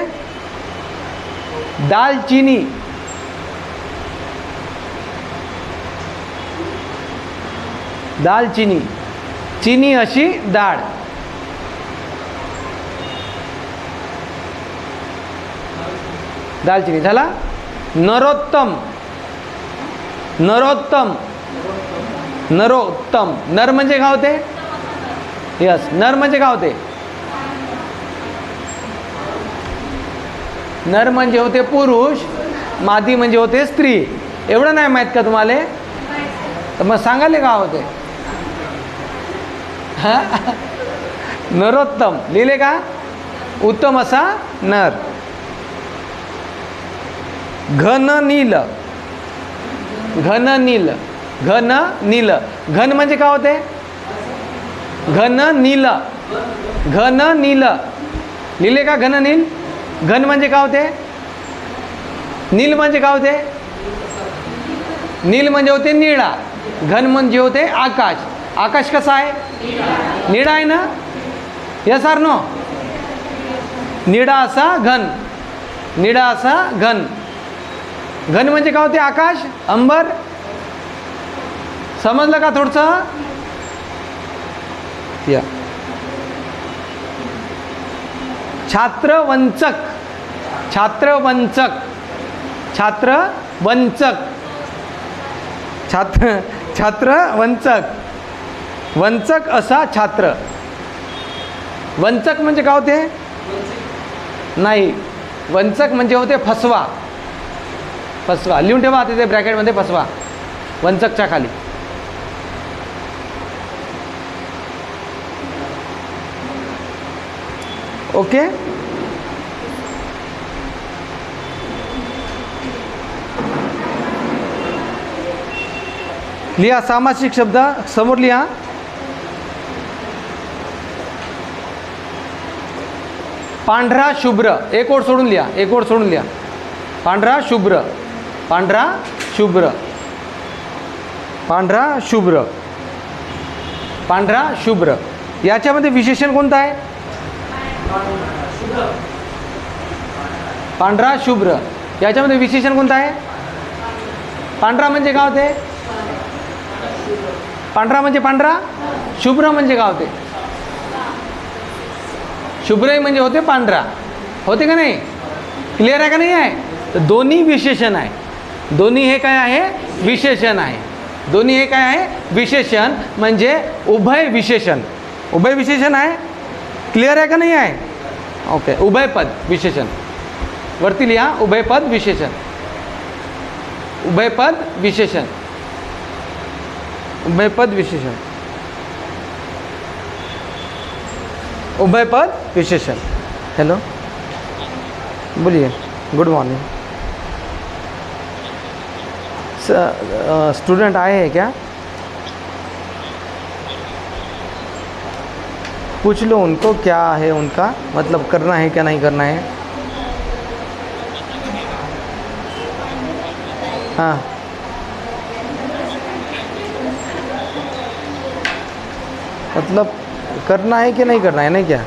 Speaker 1: दालचिनी. दालचिनी. चिनी अशी डाळ. दालचिनी. झाला. नरोत्तम. नरोत्तम. नरोत्तम. नर म्हणजे काय होते? यस. नर म्हणजे काय होते? नर म्हणजे होते पुरुष. मादी म्हणजे होते स्त्री. एवढं नाही माहीत का तुम्हाला? तर मग सांगाले का होते? नरोत्तम. लिहिले का? उत्तम असा नर. घन नील. घन नील. घन नील. घन म्हणजे काय होते? घन नील. घन नील. लिहिले का? घन नील. घन म्हणजे काय होते? नील म्हणजे काय होते? नील म्हणजे होते निळा. घन म्हणजे होते आकाश. आकाश कसा आहे? निळा आहे ना? Yes or no? निळा असा घन. निळा असा घन. घन म्हणजे काय होते? आकाश, अंबर. समजलं का थोडंसं? या. छात्रवंचक. छात्रवंचक. छात्रवंचक. छात्रवंचक. वंचक असा छात्र. वंचक म्हणजे काय होते? नाही. वंचक म्हणजे होते फसवा. फसवा. लिहून ठेवा तिथे ब्रॅकेटमध्ये. फसवा. वंचकच्या खाली. ओके. लिहा. सामासिक शब्द समोर लिहा. पांढरा शुभ्र. एक ओळ सोडून लिहा. एक ओळ सोडून लिहा. पांढरा शुभ्र. पांढरा शुभ्र. पांढरा शुभ्र. पांढरा शुभ्र. याच्यामध्ये विशेषण कोणतं आहे? पांढरा शुभ्र. याच्यामध्ये विशेषण कोणतं आहे? पांढरा म्हणजे काय होते? पांढरा म्हणजे पांढरा. शुभ्र म्हणजे काय होते? शुभ्र म्हणजे होते पांढरा. होते का नाही? क्लिअर आहे का नाही आहे? तर दोन्ही विशेषण आहे. दोन्ही हे काय आहे? विशेषण आहे. दोन्ही हे काय आहे? विशेषण म्हणजे उभय विशेषण. उभय विशेषण आहे. क्लिअर आहे का नाही आहे? ओके. उभयपद विशेषण. वरती लिहा उभयपद विशेषण. उभयपद विशेषण. उभयपद विशेषण. उभयपद विशेषण. हेलो, बोलिए. Good morning. स्टूडेंट आए हैं क्या? पूछ लो उनको क्या है, उनका मतलब करना है क्या नहीं करना है. हाँ, मतलब करना है कि नहीं करना है, नहीं क्या?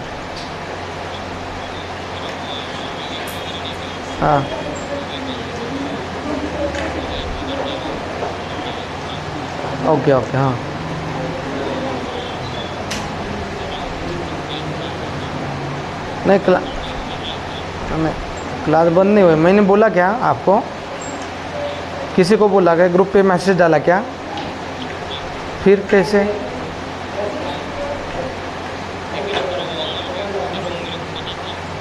Speaker 1: हाँ, ओके ओके. हाँ, नहीं क्लास बंद नहीं हुई. मैंने बोला क्या आपको? किसी को बोला क्या? ग्रुप पे मैसेज डाला क्या? फिर कैसे?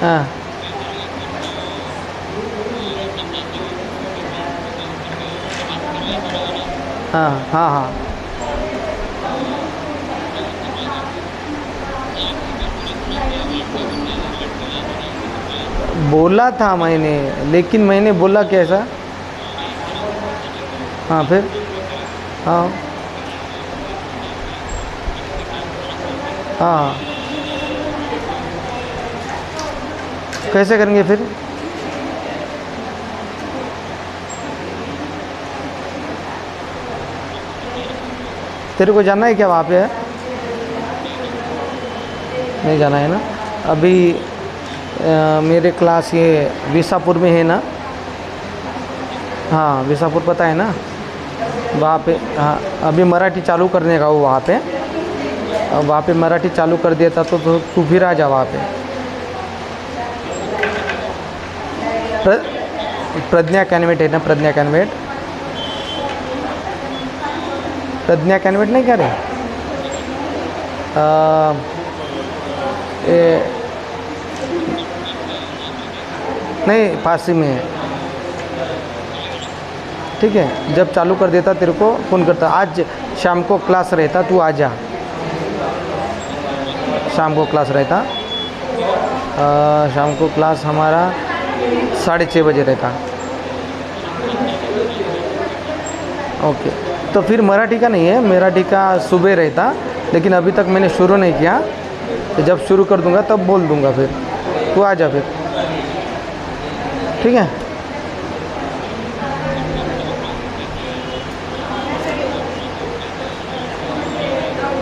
Speaker 1: हाँ, हाँ, हाँ, हाँ. बोला था मैंने, लेकिन मैंने बोला कैसा? हाँ, फिर? हाँ, हाँ. कैसे करेंगे फिर? तेरे को जाना है क्या वहाँ पे? नहीं जाना है ना अभी. मेरे क्लास ये विसापुर में है ना. हाँ, विसापुर पता है ना, वहाँ पे. हाँ, अभी मराठी चालू करने का वो वहाँ पे. वहाँ पे मराठी चालू कर दिया था, तो तू फिर आ जा वहाँ पे. प्रज्ञा कैनवेट है ना, प्रज्ञा कैनवेट. प्रज्ञा कैनवेट नहीं क्या रे? नहीं, पासी में है. ठीक है, जब चालू कर देता तेरे को फ़ोन करता. आज शाम को क्लास रहता, तू आ जा. शाम को क्लास रहता. शाम को क्लास हमारा 6:30 बजे रहता. ओके, तो फिर मराठी का नहीं है, मराठी का सुबह रहता, लेकिन अभी तक मैंने शुरू नहीं किया. तो जब शुरू कर दूंगा तब बोल दूंगा. फिर तू आ जा फिर. ठीक है.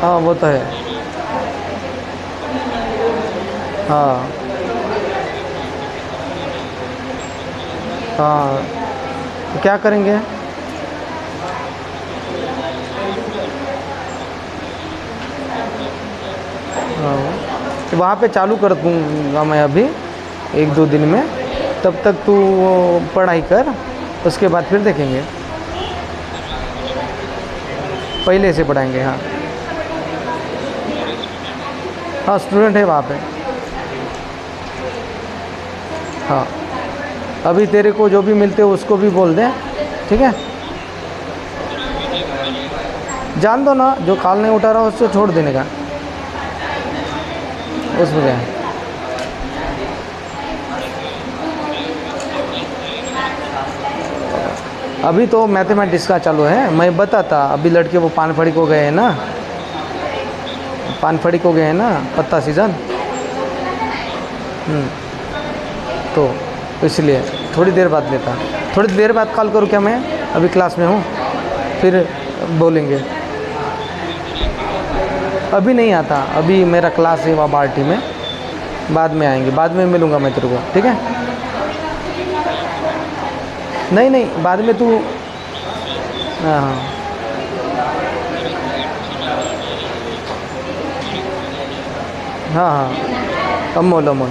Speaker 1: हाँ, वो तो है. हाँ, हाँ. तो क्या करेंगे? हाँ, तो वहाँ पे चालू कर दूँगा मैं अभी 1-2 दिन में. तब तक तू पढ़ाई कर, उसके बाद फिर देखेंगे. पहले से पढ़ाएंगे. हाँ, हाँ, स्टूडेंट है वहाँ पे. हाँ, अभी तेरे को जो भी मिलते हो उसको भी बोल दे. ठीक है, जान दो ना, जो कॉल नहीं उठा रहा उसको छोड़ देने का. उसमें क्या है? अभी तो मैथमेटिक्स का चालू है. मैं बताता, अभी लड़के वो पानफड़ी को गए हैं ना, पानफड़ी को गए हैं ना, पत्ता सीजन. तो इसलिए थोड़ी देर बाद लेता. थोड़ी देर बाद कॉल करूँ क्या? मैं अभी क्लास में हूँ, फिर बोलेंगे. अभी नहीं आता, अभी मेरा क्लास है वहाँ बाल्टी में. बाद में आएंगे, बाद में मिलूँगा मैं तेरे को. ठीक है. नहीं नहीं, बाद में तू. हाँ, हाँ. हाँ, हाँ, अमोल अमोल.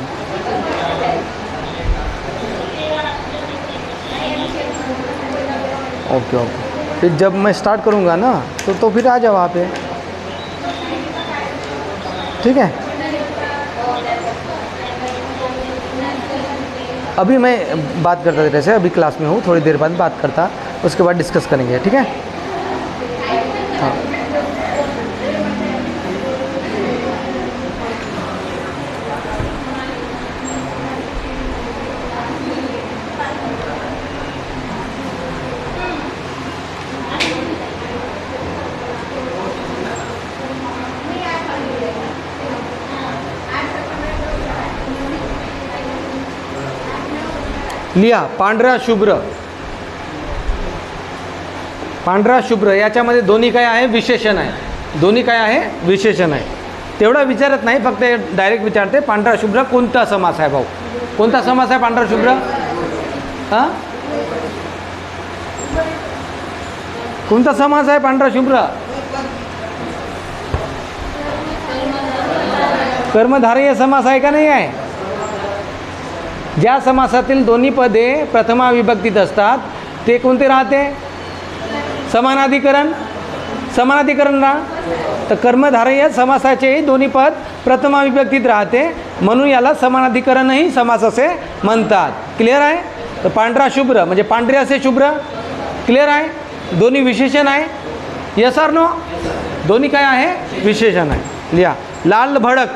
Speaker 1: Okay okay. फिर जब मैं स्टार्ट करूँगा ना, तो फिर आ जा वहाँ पे. ठीक है. अभी मैं बात करता तेरे से, अभी क्लास में हूँ, थोड़ी देर बाद बात करता, उसके बाद डिस्कस करेंगे, ठीक है? हाँ। लिहा पांढरा शुभ्र. पांढरा शुभ्र याच्यामध्ये दोन्ही काय आहे? विशेषण आहे. दोन्ही काय आहे? विशेषण आहे. तेवढं विचारत नाही, फक्त डायरेक्ट विचारते पांढरा शुभ्र कोणता समास आहे भाऊ? कोणता समास आहे पांढरा शुभ्र? हां, कोणता समास आहे पांढरा शुभ्र? कर्मधारय समास आहे का नाही आहे? ज्या समासातील दोन्ही पदे प्रथमा विभक्तीत असतात ते कोणते राहते? समानाधिकरण. समानाधिकरण ना, तर कर्मधारय समासाचेही दोन्ही पद प्रथमा विभक्तीत राहते, म्हणून याला समानाधिकरणही समास असे म्हणतात. क्लिअर आहे? तर पांढरा शुभ्र म्हणजे पांढरे असे शुभ्र. क्लिअर आहे? दोन्ही विशेषण आहे. Yes or no? दोन्ही काय आहे? विशेषण आहे. लिहा लाल भडक.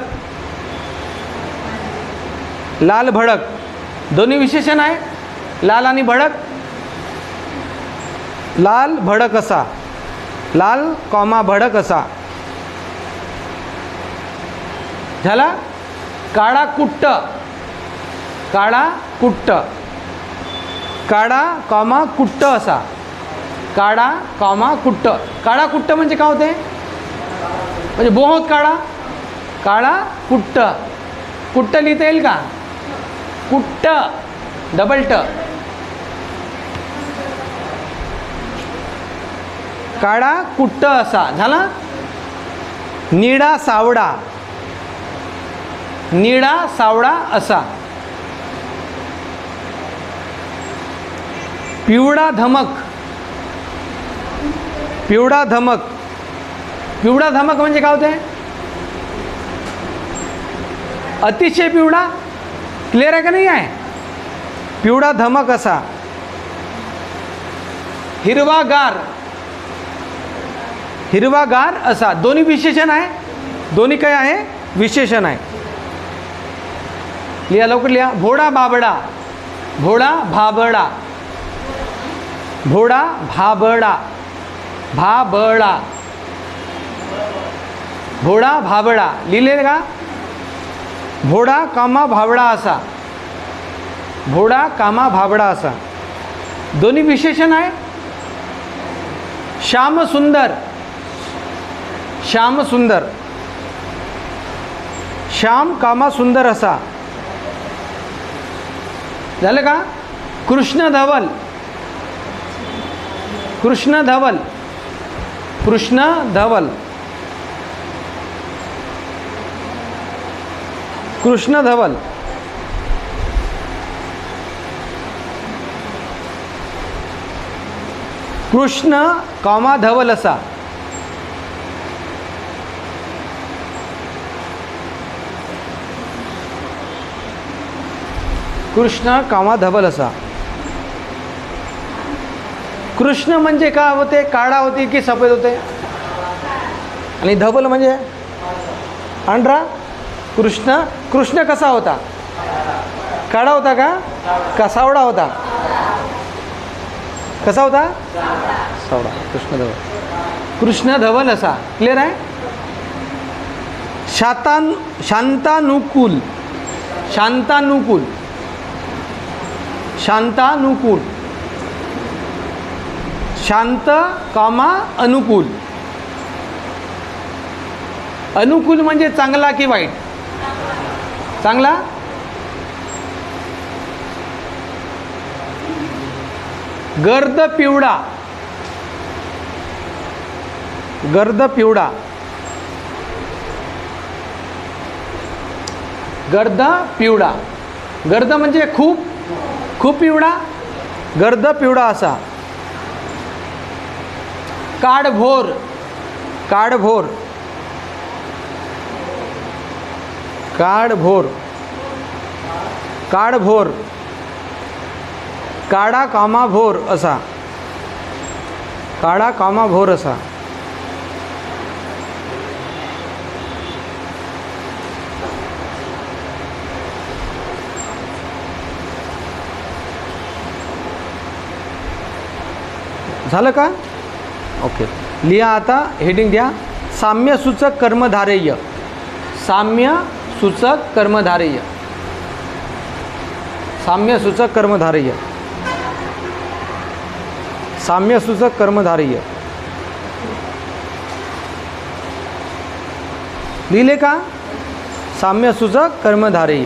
Speaker 1: लाल भडक दोन्ही विशेषण आहे. लाल आणि भडक. लाल भडक असा. लाल कॉमा भडक असा. झाला. काळा कुट्ट. काळा कुट्ट. काळा कॉमा कुट्ट असा. काळा कॉमा कुट्ट. काळा कुट्ट म्हणजे काय होते? म्हणजे बहुत काळा. काळा कुट्ट. कुट्ट लिहिता येईल का? कुट्ट डबल ट. काळा कुट्ट असा. झाला. निळा सावळा. निळा सावळा असा. पिवळा धमक. पिवळा धमक. पिवळा धमक म्हणजे काय होते? अतिशय पिवळा. क्लिअर आहे का नाही आहे? पिवळा धमक असा. हिरवागार. हिरवागार असा. दोन्ही विशेषण आहे. दोन्ही काय आहे? विशेषण आहे. लिहा लवकर लिहा. भोळा बाबडा. भोळा भाबडा. भोळा भाबडा. भाबडा. भोळा भाबडा लिहिले का? भोळा कामा भाबडा असा. भोळा कामा भाबडा असा. दोन्ही विशेषण आहे. श्याम सुंदर. श्याम सुंदर. श्याम कामा सुंदर असा. झालं का? कृष्ण धवल. कृष्ण धवल. कृष्ण धवल. कृष्ण धवल. कृष्ण कॉमा धवल असा. कृष्ण कॉमा धवल असा. कृष्ण म्हणजे काय होते? काळा होते की सफेद होते? आणि धवल म्हणजे पांढरा. कृष्ण. कृष्ण कसा होता? काळा होता का सावळा होता? कसा होता? सावळा. कृष्ण धवल. कृष्ण धवल असा. क्लिअर आहे? शांतानुकूल. शांतानुकूल. शांतानुकूल. शांत कॉमा अनुकूल. अनुकूल म्हणजे चांगला की वाईट? चांगला. गर्द पिवळा. गर्द पिवळा. गर्द पिवळा. गर्द म्हणजे खूप. खूप पिवळा. गर्द पिवळा असा. काळभोर. काळभोर. काळभोर. काळभोर. काळा कामा भोर असा, काळा कामा भोर असा. झालं का? ओके. लिहा आता, हेडिंग द्या, साम्यसूचक कर्मधारेय. साम्यसूचक कर्मधारेय. साम्यसूचक कर्मधारेय. साम्यसूचक कर्मधारेय. लिहिले का? साम्यसूचक कर्मधारेय.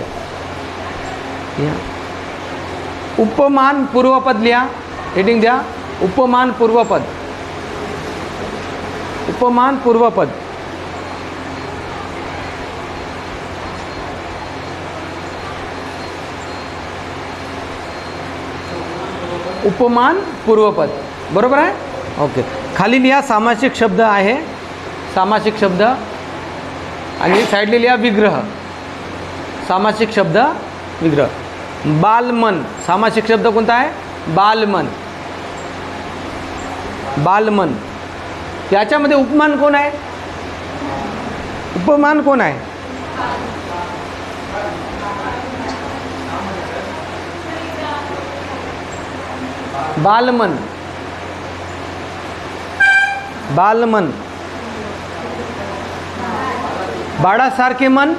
Speaker 1: उपमान पूर्वपद लिहा, हेडिंग द्या, उपमान पूर्वपद. उपमान पूर्वपद. उपमान पूर्वपद. बरोबर आहे? ओके. खाली लिहा सामासिक शब्द आहे, सामासिक शब्द, आणि साईडला लिहा विग्रह. सामासिक शब्द विग्रह. बालमन, सामासिक शब्द कोणता आहे? बालमन. बालमन. याच्यामध्ये उपमान कोण आहे? उपमान कोण आहे? बालमन. बालमन. बाळासारखे मन.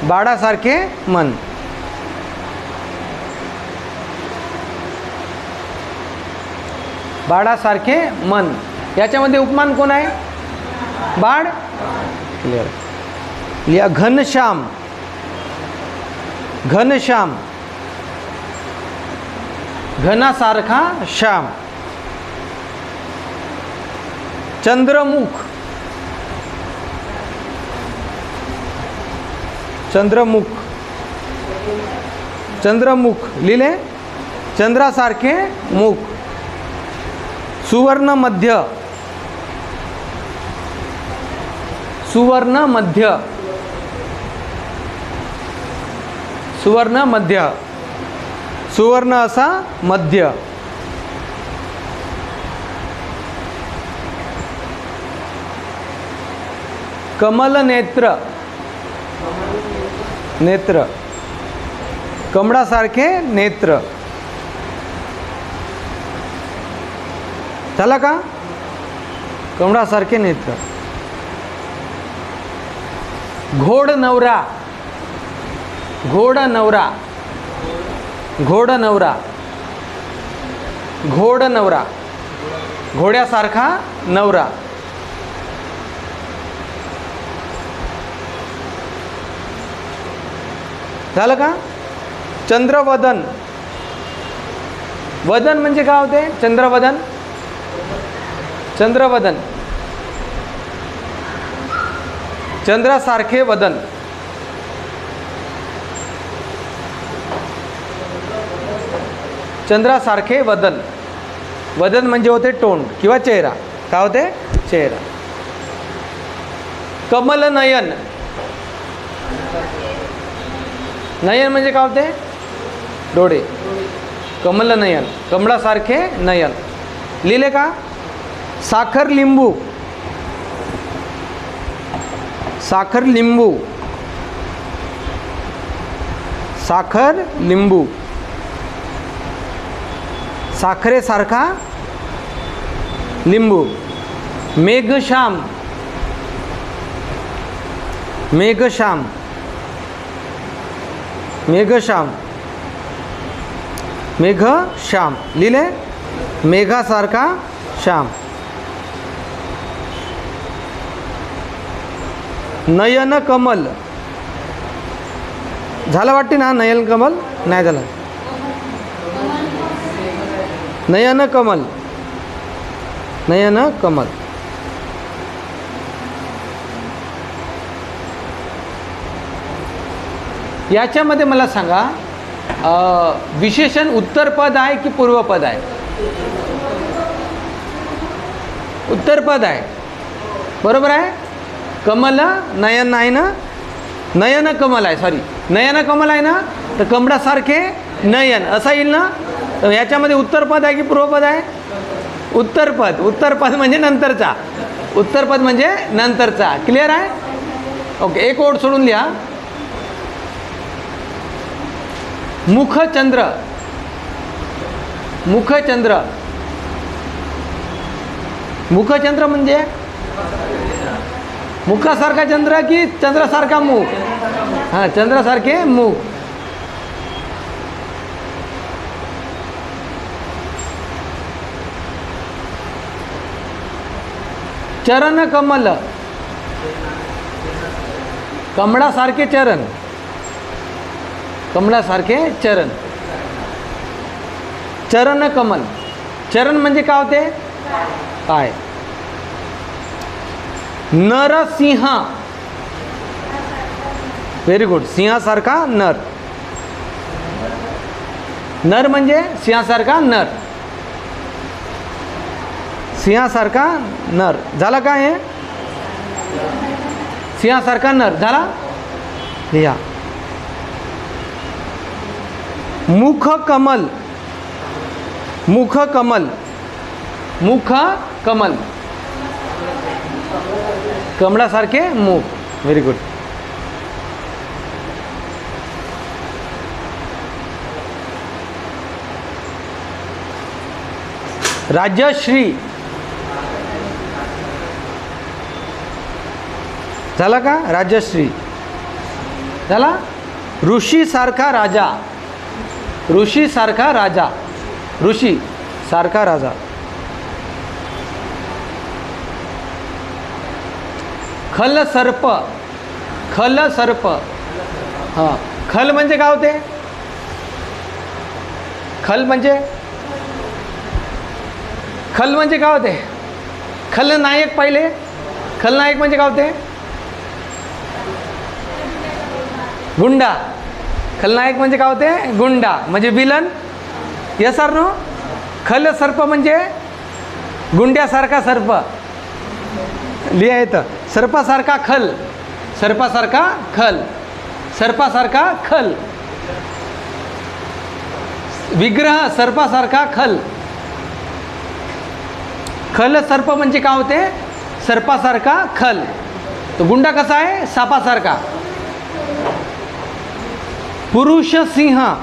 Speaker 1: बाळासारखे मन. बाळासारखे मन. याच्यामध्ये उपमान कोण आहे? बाळ. क्लिअर. लिहा घनश्याम. घनश्याम. घनासारखा श्याम. चंद्रमुख. चंद्रमुख. चंद्रमुख लिहिले, चंद्रासारखे मुख. सुवर्ण मध्य. सुवर्ण मध्य. सुवर्ण मध्य. सुवर्ण असा मध्य. कमल नेत्र. नेत्र. कमळासारखे नेत्र. झाला का? कमळासारखे नेत्र. घोड नवरा. घोड नवरा. घोड नवरा. घोड नवरा. घोड्यासारखा नवरा. झालं का? चंद्रवदन. वदन म्हणजे काय होते? चंद्रवदन. चंद्रवदन. चंद्रासारखे वदन. चंद्रासारखे वदन. वदन म्हणजे होते तोंड किंवा चेहरा. काय होते? चेहरा. कमल नयन. नयन म्हणजे काय होते? डोळे. कमल नयन. कमळासारखे नयन. लिहिले का? साखर लिंबू. साखर लिंबू. साखर लिंबू. साखरेसारखा लिंबू. मेघश्याम. मेघश्याम. मेघश्याम. मेघश्याम. लिहिले, मेघासारखा श्याम. नयन कमल. झालं वाटते ना? नयन कमल नाही झालं. नयन कमल. नयन कमल. याच्यामध्ये मला सांगा, विशेषण उत्तरपद आहे की पूर्वपद आहे? उत्तरपद आहे. बरोबर आहे. कमल नयन नाही ना? नयन कमल आहे. सॉरी, नयन कमल आहे ना? तर कमळासारखे नयन असा येईल ना? तर याच्यामध्ये उत्तरपद आहे की पूर्वपद आहे? उत्तरपद. उत्तरपद म्हणजे नंतरचा. उत्तरपद म्हणजे नंतरचा. क्लिअर आहे? ओके, एक ओळ सोडून लिहा. मुखचंद्र. मुखचंद्र. मुखचंद्र म्हणजे मुखासारखा चंद्र की चंद्रासारखा मुख? हां, चंद्रासारखे मुख. चरण कमल. कमळासारखे चरण. कमळासारखे चरण. चरण कमल. चरण म्हणजे काय होते? पाय. नरसिंह. Very good. सिंहासारखा नर. नर म्हणजे सिंहासारखा नर. सिंहासारखा नर. झाला काय हे? सिंहासारखा नर झाला. लिहा. मुख कमल. मुख कमल. मुख कमल. कमळासारखे मुख. Very good. राजश्री. झाला का? राजश्री झाला. ऋषी सारखा राजा. ऋषी सारखा राजा. ऋषी सारखा राजा. खल सर्प. खल सर्प. हां, खल म्हणजे काय होते? खल म्हणजे खल म्हणजे काय होते? खलनायक. पहिले खलनायक म्हणजे काय होते? गुंडा. खलनायक म्हणजे काय होते? गुंडा म्हणजे विलन. Yes or no? खल सर्प म्हणजे गुंड्यासारखा सर्प. लिहा येतं. सर्पासारखा खल. सर्पासारखा खल. सर्पासारखा खल. विग्रह सर्पासारखा खल. खल सर्प म्हणजे काय होते? सर्पासारखा खल. तो गुंडा कसा आहे? सापासारखा. पुरुष सिंह.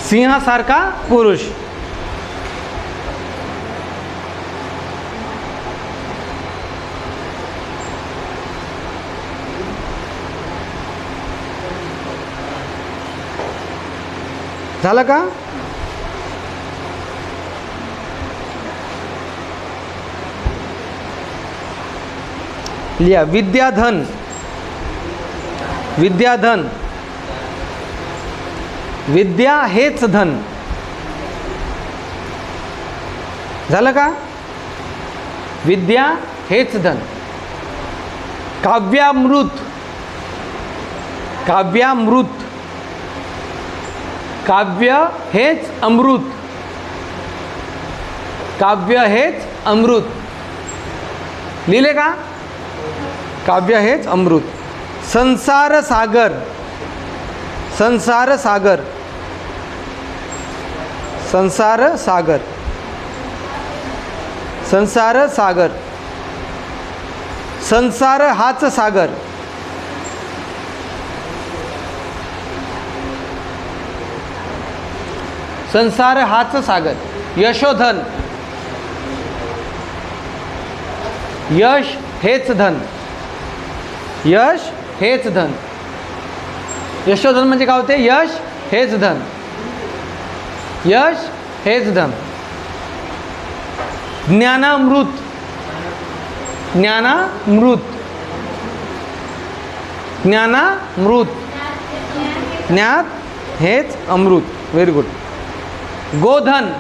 Speaker 1: सिंहासारखा पुरुष. झालं का? लिहा. विद्याधन. विद्याधन. विद्या हेच धन. झालं का? विद्या हेच धन. काव्यामृत. काव्यामृत. काव्य हेच अमृत. काव्य हेच अमृत. लिहिले का? काव्य हेच अमृत. संसार सागर. संसार सागर. संसार सागर. संसार सागर. संसार हाच सागर. संसार हाच सागर. यशोधन. यश हेच धन. यश हेच धन. यशोधन म्हणजे काय होते? यश हेच धन. यश हेच धन. ज्ञानामृत. ज्ञानामृत. ज्ञानामृत. ज्ञात हेच अमृत. Very good. गोधन.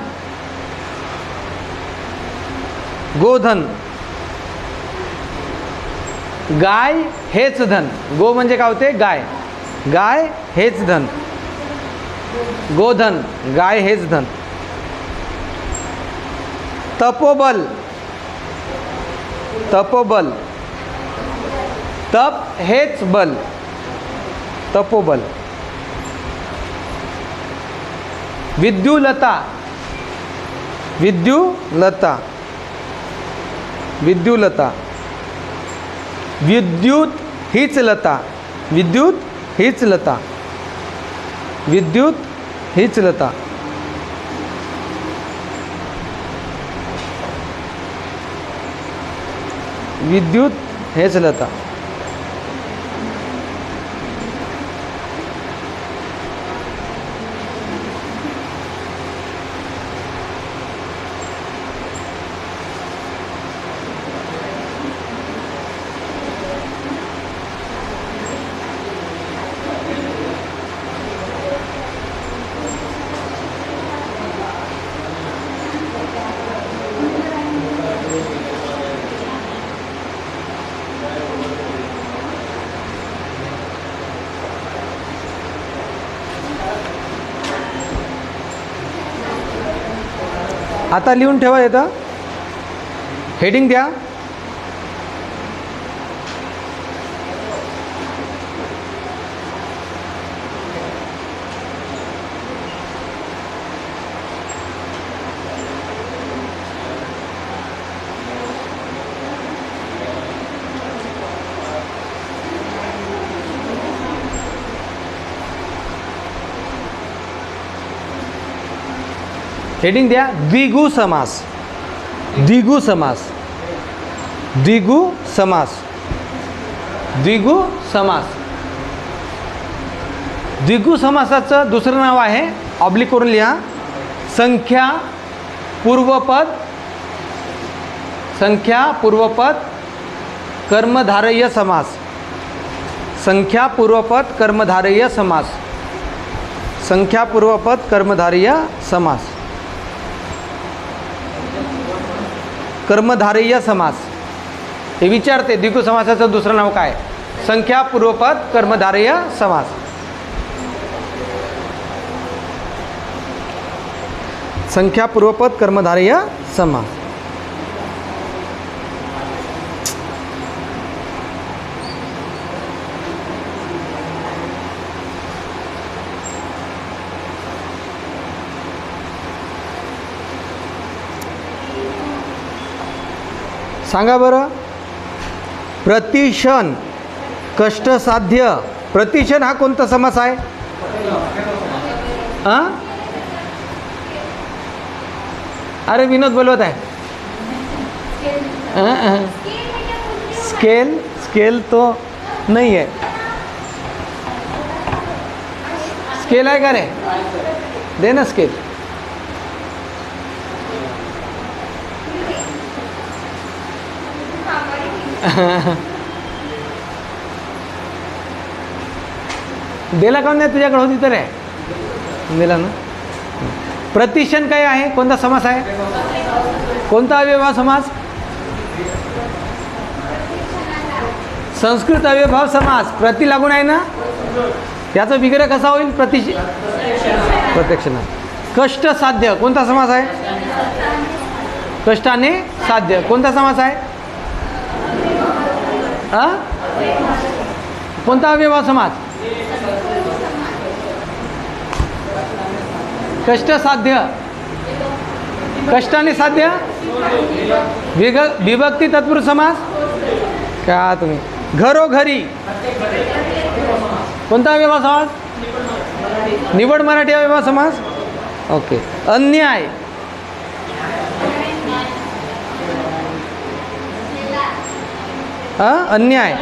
Speaker 1: गोधन. गाय हेच धन. गो म्हणजे काय होते? गाय. गाय हेच धन. गोधन. गाय हेच धन. तपोबल. तपोबल. तप हेच बल. तपोबल. विद्युलता, विद्युलता, विद्युलता, विद्युत हीच लता, विद्युत हीच लता, विद्युत हीच लता, विद्युत हेच लता. आता लिहून ठेवा, येतं हेडिंग द्या. हेडिंग द्या द्विगु समास, द्विगु समास, द्विगु समास, द्विगु समास. द्विगु समासाचं दुसरं नाव आहे, ऑब्लिक करून लिहा, संख्या पूर्वपद, संख्या पूर्वपद कर्मधारय समास, संख्या पूर्वपद कर्मधारय समास, संख्या पूर्वपद कर्मधारय समास, कर्मधारय समास. हे विचारते द्विगु समासाचं दुसरं नाव काय? संख्या पूर्वपद कर्मधारय समास. संख्या पूर्वपद कर्मधारय समास. सांगा बरं, प्रतिशन कष्टसाध्य, प्रतिशन हा कोणता समास आहे? अरे विनोद बोलवत आहे. स्केल, स्केल तो नहीं है. स्केल आहे का रे? दे ना स्केल. दिला का नाही? तुझ्याकडे होती तर आहे, दिला ना. प्रतिशन काय आहे? कोणता समास आहे? कोणता अव्ययभाव समास? संस्कृत अव्ययभाव समास. प्रति लागून आहे ना, त्याचा विग्रह कसा होईल? प्रत्यक्षना. कष्ट साध्य कोणता समास आहे? कष्टाने साध्य कोणता समास आहे? कोणता अव्ययभाव समास? कष्ट साध्य, कष्टाने साध्य, विभक्ती तत्पुरुष समास. क्या तुम्ही? घरोघरी कोणता अव्ययभाव समास? निवड मराठी अव्ययभाव समास. ओके. अन्याय, अन्याय,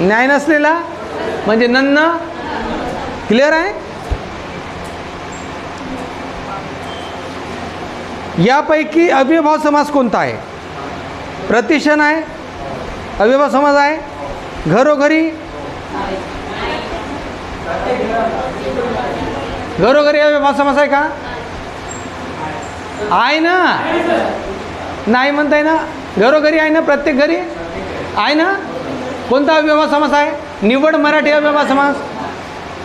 Speaker 1: न्याय नसलेला म्हणजे नन्न. क्लिअर आहे? यापैकी अव्ययभाव समास कोणता आहे? प्रतिशन आहे, अव्ययभाव समास आहे. घरोघरी, घरोघरी अव्ययभाव समास आहे का? आहे ना? नाही म्हणताय ना? घरोघरी आहे ना, प्रत्येक घरी आहे ना. कोणता अव्ययभाव समास आहे? निवड मराठी अव्ययभाव समास.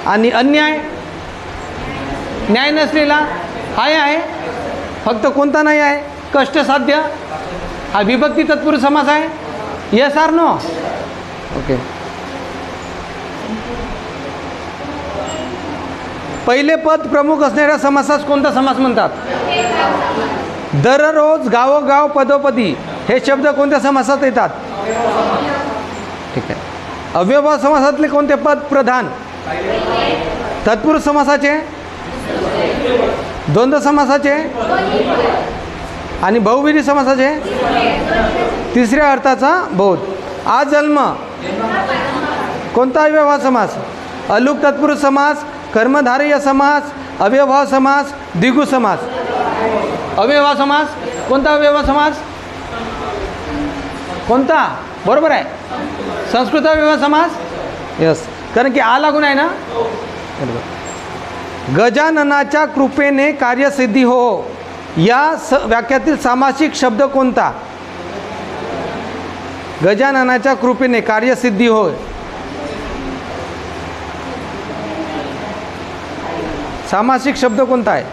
Speaker 1: आणि अन्याय, न्याय नसलेला आहे. फक्त कोणता नाही आहे? कष्टसाध्य. हा विभक्ती तत्पुरुष समास आहे. Yes or no? ओके. पहिले पद प्रमुख असणाऱ्या समासास कोणता समास म्हणतात? दररोज, गावोगाव, पदोपदी हे शब्द कोणत्या समासात येतात? ठीक आहे. अव्ययभाव समासातले कोणते पद प्रधान? तत्पुरुष समासाचे, द्वंद्व समासाचे आणि बहुव्रीही समासाचे तिसऱ्या अर्थाचा बोध. आज जन्म कोणता अव्ययभाव समास? अलुक तत्पुरुष समास, कर्मधारय समास, अव्ययभाव समास, द्विगु समास. अव्ययभाव समास कोणता? अव्ययभाव समास कोणता? बरोबर आहे, संस्कृत अव्ययभाव समास. यस, कारण की आ लागून आहे ना. बरोबर. गजाननाच्या कृपेने कार्यसिद्धी हो या वाक्यातील सामासिक शब्द कोणता? गजाननाच्या कृपेने कार्यसिद्धी हो. सामासिक शब्द कोणता आहे?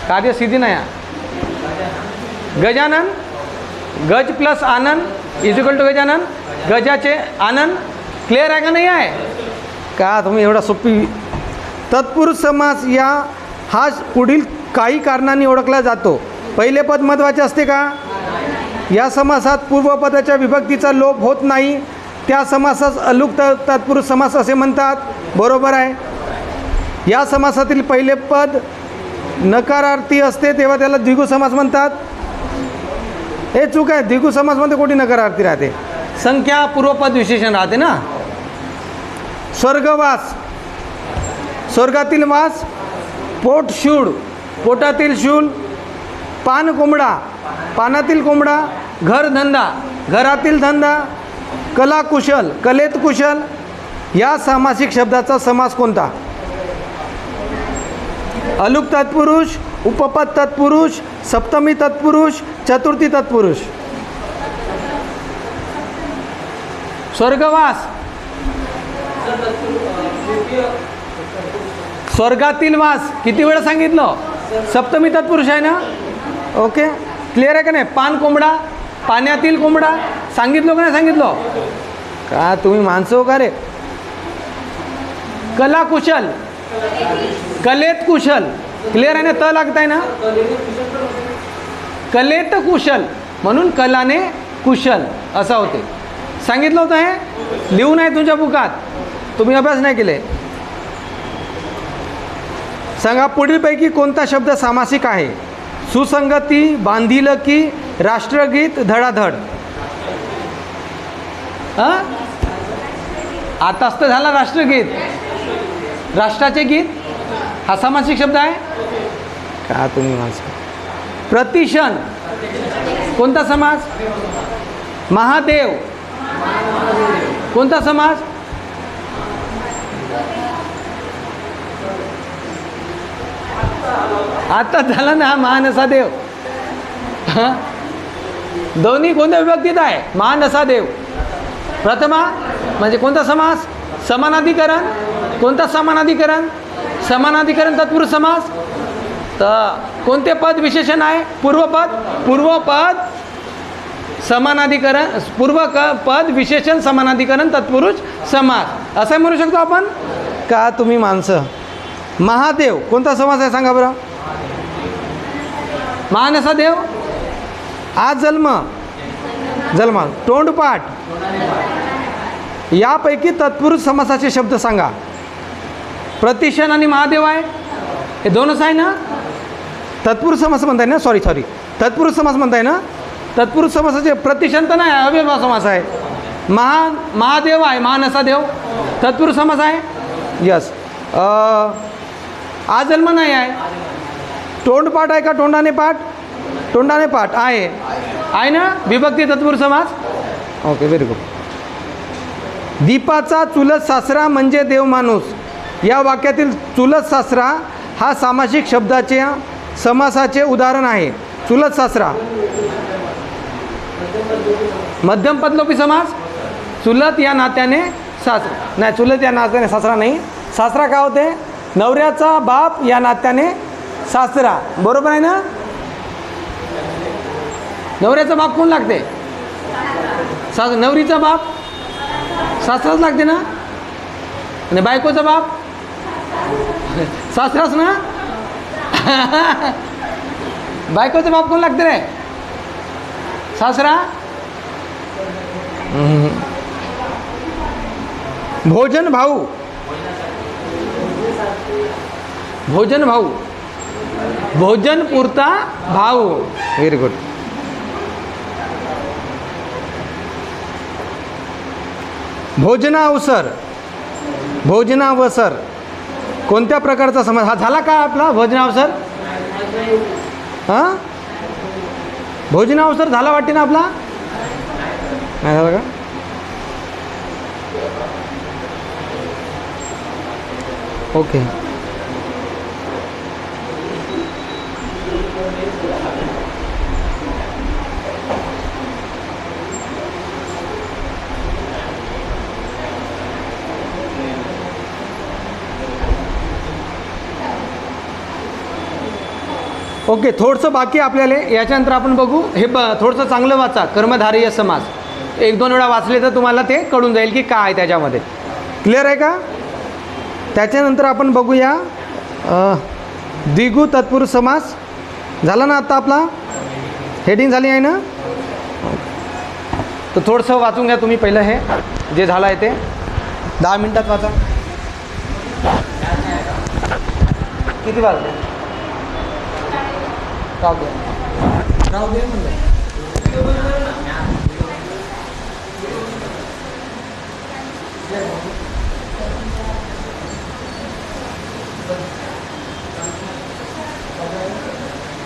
Speaker 1: कार्यसिद्धी नाही. गजानन, गज प्लस आनंद इज इक्वल टू गजानन. गजाचे आनंद. क्लिअर आहे का? नाही आहे का? तुम्ही एवढा सोपी. तत्पुरुष समास हा पुढील काही कारणांनी ओळखला जातो. पहिले पद महत्त्वाचे असते का? या समासात पूर्वपदाच्या विभक्तीचा लोप होत नाही. त्या समासास अलुक तत्पुरुष समास असे म्हणतात. बरोबर आहे. या समासातील पहिले पद नकारार्थी असते तेव्हा त्याला द्विगु समास म्हणतात. हे चूक आहे. द्विगु समासमध्ये कोणी नकारार्थी राहते? संख्या पूर्वपद विशेषण राहते ना. स्वर्गवास, स्वर्गातील वास. पोटशूळ, पोटातील शूल. पान कोंबडा, पानातील कोंबडा. घरधंदा, घरातील धंदा. कलाकुशल, कलेत कुशल. या सामासिक शब्दाचा समास कोणता? अलुक तत्पुरुष, उपपद तत्पुरुष, सप्तमी तत्पुरुष, चतुर्थी तत्पुरुष. स्वर्गवास, स्वर्गातील वास किती वेळा सांगितलं? सप्तमी तत्पुरुष आहे ना. ओके, क्लिअर आहे का नाही? पान कोंबडा, पाण्यातील कोंबडा सांगितलं का नाही सांगितलं? का तुम्ही माणसं हो का रे? कला कुशल, कलेत कुशल. क्लिअर आहे ना? त लागत आहे ना. कलेत कुशल म्हणून कलाने कुशल असं होते. सांगितलं होतं. हे लिहून आहे तुमच्या बुकात, तुम्ही अभ्यास नाही केले. सांगा पुढीलपैकी कोणता शब्द सामासिक आहे? सुसंगती, बांधिलकी, राष्ट्रगीत, धडाधड. आताच तर झाला राष्ट्रगीत. राष्ट्राचे गीत हा सामासिक शब्द आहे का? तुम्ही माणसं. प्रतिशन कोणता समास? महादेव कोणता समास? आता झाला ना महानसादेव. हां, दोन्ही कोणत्या विभक्तीत आहे? महानसादेव. प्रथमा म्हणजे कोणता समास? समानाधिकरण. कोणता समानाधिकरण? समानाधिकरण तत्पुरुष समास. तर कोणते पद विशेषण आहे? पूर्वपद. पूर्वपद समानाधिकरण, पद विशेषण समानाधिकरण तत्पुरुष समास असं म्हणू शकतो आपण का? तुम्ही माणसं. महादेव कोणता समास आहे सांगा बरं? महानसादेव. आज जन्म, जन्म. तोंडपाठ. यापैकी तत्पुरुष समासाचे शब्द सांगा. प्रतिशन आणि महादेव आहे, हे दोनच आहे ना. तत्पुरुष समास म्हणताय ना. सॉरी तत्पुरुष समास म्हणताय ना. तत्पुरुष समासाचे प्रतिशन तर नाही, अव्ययभाव समास आहे. महादेव आहे, महानसादेव तत्पुरुष समास आहे. यस. आज जन्म नाही आहे. तोंडपाठ आहे का? तोंडाने पाठ. तोंडाने पाठ आहे ना. विभक्ती तत्पुरुष समास. Okay, very good. दीपाचा चुलत सासरा म्हणजे देव माणूस. या वाक्यातील चुलत सासरा हा सामासिक शब्दाचे समासाचे उदाहरण आहे. चुलत सासरा. मध्यम पदलोपी समास. चुलत या नात्याने सासरा नाही. चुलत या नात्याने सासरा नाही. सासरा काय होते? नवऱ्याचा बाप या नात्याने सासरा. बरोबर आहे ना. नवऱ्याचा बाप कोण लागते? नवरीचा बाप सासराच लागते ना. आणि बायकोचा बाप सासराच ना. बायकोचा बाप कोण लागते रे? सासरा. भोजन भाऊ. भोजन भाऊ. भोजन पुरता भाऊ. Very good. भोजनावसर. भोजनावसर कोणत्या प्रकारचा समास? हा झाला का आपला भोजनावसर? हां, भोजनावसर झाला वाटते ना आपला? नाही झाला का? ओके. ओके, थोडंसं बाकी आपल्याला. याच्यानंतर आपण बघू. हे थोडंसं चांगलं वाचा, कर्मधारय समास. 1-2 वेळा वाचले तर तुम्हाला ते कळून जाईल की काय त्याच्यामध्ये. क्लिअर आहे का? त्याच्यानंतर आपण बघूया द्विगु तत्पुरुष समास. झाला ना आत्ता आपला? हेडिंग झाली आहे ना? तर थोडंसं वाचून घ्या तुम्ही पहिलं हे जे झालं आहे ते. 10 मिनिटात वाचा. किती वाजले? राहू दे म्हणलं.